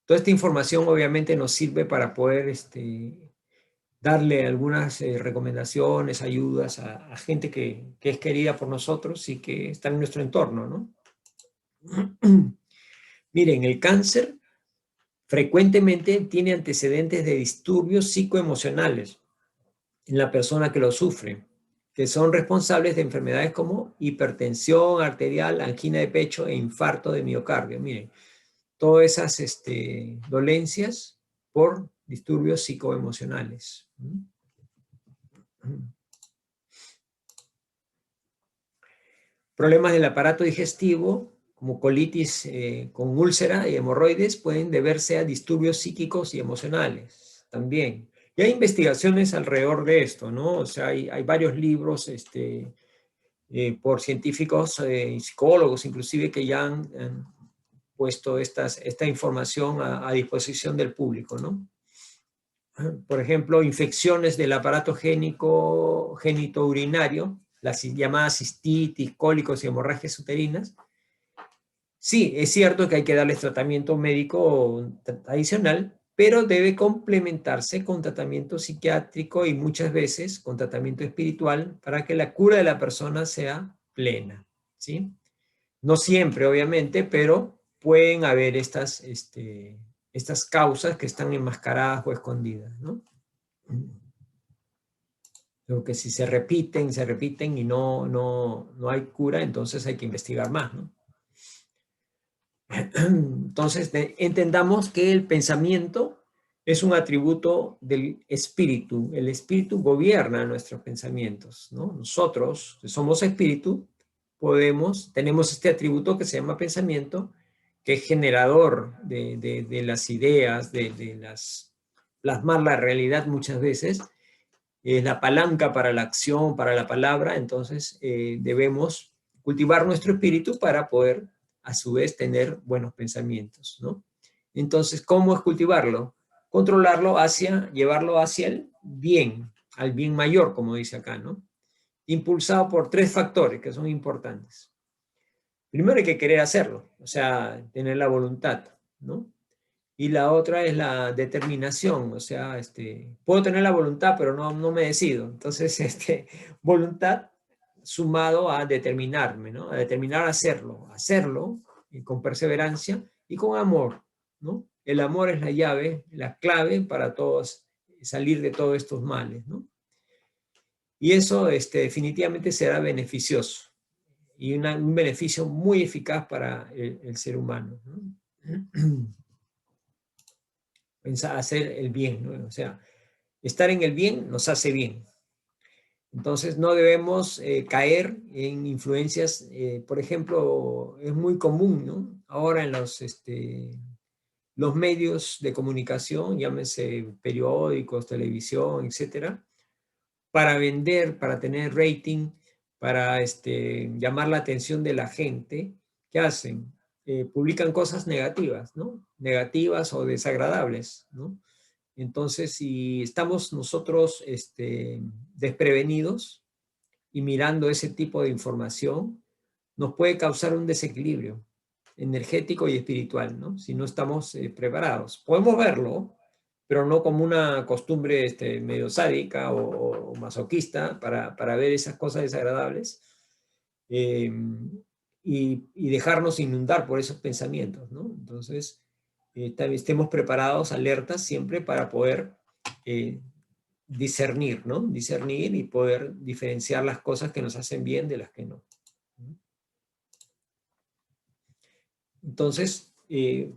Toda esta información obviamente nos sirve para poder darle algunas recomendaciones, ayudas a gente que es querida por nosotros y que está en nuestro entorno, ¿no? Miren, el cáncer frecuentemente tiene antecedentes de disturbios psicoemocionales en la persona que lo sufre, que son responsables de enfermedades como hipertensión arterial, angina de pecho e infarto de miocardio. Miren, todas esas dolencias por disturbios psicoemocionales. Problemas del aparato digestivo, como colitis con úlcera y hemorroides, pueden deberse a disturbios psíquicos y emocionales también. Y hay investigaciones alrededor de esto, ¿no? O sea, hay varios libros por científicos y psicólogos, inclusive, que ya han puesto esta información a disposición del público, ¿no? Por ejemplo, infecciones del aparato genitourinario, las llamadas cistitis, cólicos y hemorragias uterinas. Sí, es cierto que hay que darles tratamiento médico adicional, pero debe complementarse con tratamiento psiquiátrico y muchas veces con tratamiento espiritual para que la cura de la persona sea plena, ¿sí? No siempre, obviamente, pero pueden haber estas causas que están enmascaradas o escondidas, ¿no? Lo que si se repiten y no hay cura, entonces hay que investigar más, ¿no? Entonces, entendamos que el pensamiento es un atributo del espíritu. El espíritu gobierna nuestros pensamientos, ¿no? Nosotros, que somos espíritu, tenemos este atributo que se llama pensamiento, que es generador de las ideas, plasmar la realidad muchas veces, es la palanca para la acción, para la palabra. Entonces debemos cultivar nuestro espíritu para poder a su vez tener buenos pensamientos, ¿no? Entonces, ¿cómo es cultivarlo? Controlarlo llevarlo hacia el bien, al bien mayor, como dice acá, ¿no? Impulsado por 3 factores que son importantes. Primero hay que querer hacerlo, o sea, tener la voluntad, ¿no? Y la otra es la determinación, o sea, puedo tener la voluntad, pero no me decido. Entonces, voluntad sumado a determinarme, ¿no? A determinar hacerlo y con perseverancia y con amor, ¿no? El amor es la llave, la clave para salir de todos estos males, ¿no? Y eso definitivamente será beneficioso y un beneficio muy eficaz para el ser humano, ¿no? Hacer el bien, ¿no? O sea, estar en el bien nos hace bien. Entonces no debemos caer en influencias, por ejemplo, es muy común, ¿no? Ahora en los medios de comunicación, llámese periódicos, televisión, etcétera, para vender, para tener rating, para llamar la atención de la gente, ¿qué hacen? Publican cosas negativas, ¿no? Negativas o desagradables, ¿no? Entonces, si estamos nosotros desprevenidos y mirando ese tipo de información, nos puede causar un desequilibrio energético y espiritual, ¿no? Si no estamos preparados. Podemos verlo, pero no como una costumbre medio sádica o masoquista para ver esas cosas desagradables eh, y dejarnos inundar por esos pensamientos, ¿no? Entonces, estemos preparados, alertas siempre para poder discernir, ¿no? Discernir y poder diferenciar las cosas que nos hacen bien de las que no. Entonces,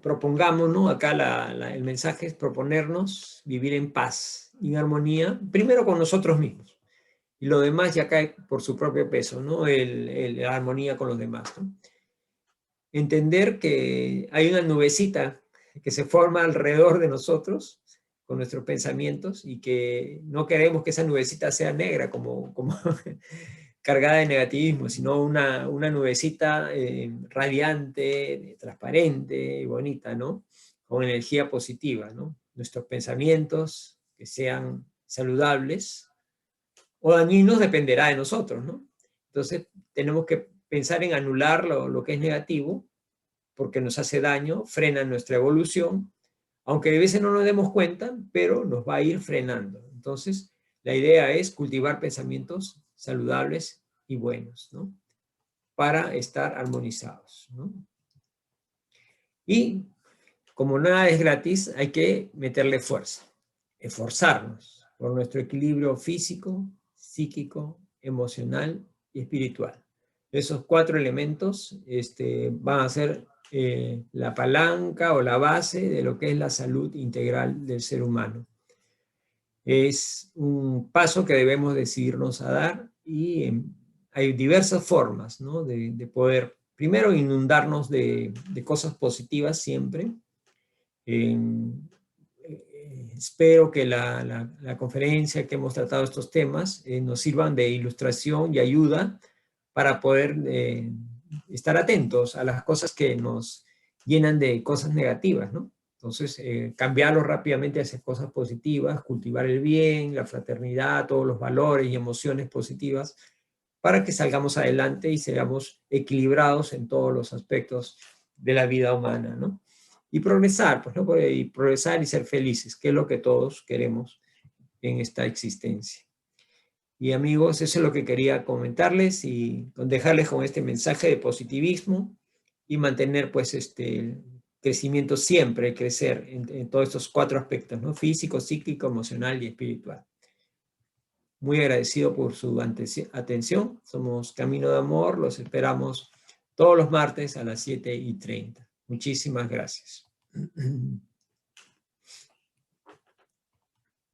propongámonos, acá el mensaje es proponernos vivir en paz y en armonía, primero con nosotros mismos, y lo demás ya cae por su propio peso, ¿no? La armonía con los demás, ¿no? Entender que hay una nubecita que se forma alrededor de nosotros con nuestros pensamientos y que no queremos que esa nubecita sea negra como cargada de negativismo, sino una nubecita radiante, transparente y bonita, ¿no? Con energía positiva, ¿no? Nuestros pensamientos que sean saludables o dañinos dependerá de nosotros, ¿no? Entonces tenemos que pensar en anular lo que es negativo porque nos hace daño, frena nuestra evolución, aunque a veces no nos demos cuenta, pero nos va a ir frenando. Entonces, la idea es cultivar pensamientos saludables y buenos, ¿no? Para estar armonizados, ¿no? Y como nada es gratis, hay que meterle fuerza, esforzarnos por nuestro equilibrio físico, psíquico, emocional y espiritual. Esos 4 elementos van a ser la palanca o la base de lo que es la salud integral del ser humano. Es un paso que debemos decidirnos a dar y hay diversas formas, ¿no? de poder, primero, inundarnos de cosas positivas siempre, espero que la conferencia que hemos tratado estos temas nos sirvan de ilustración y ayuda para poder estar atentos a las cosas que nos llenan de cosas negativas, ¿no? Entonces, cambiarlo rápidamente a hacer cosas positivas, cultivar el bien, la fraternidad, todos los valores y emociones positivas, para que salgamos adelante y seamos equilibrados en todos los aspectos de la vida humana, ¿no? Y progresar, pues, ¿no? Y progresar y ser felices, que es lo que todos queremos en esta existencia. Y amigos, eso es lo que quería comentarles y dejarles con este mensaje de positivismo y mantener pues el crecimiento siempre, crecer en todos estos 4 aspectos, ¿no? Físico, psíquico, emocional y espiritual. Muy agradecido por su atención. Somos Camino de Amor, los esperamos todos los martes a las 7:30. Muchísimas gracias.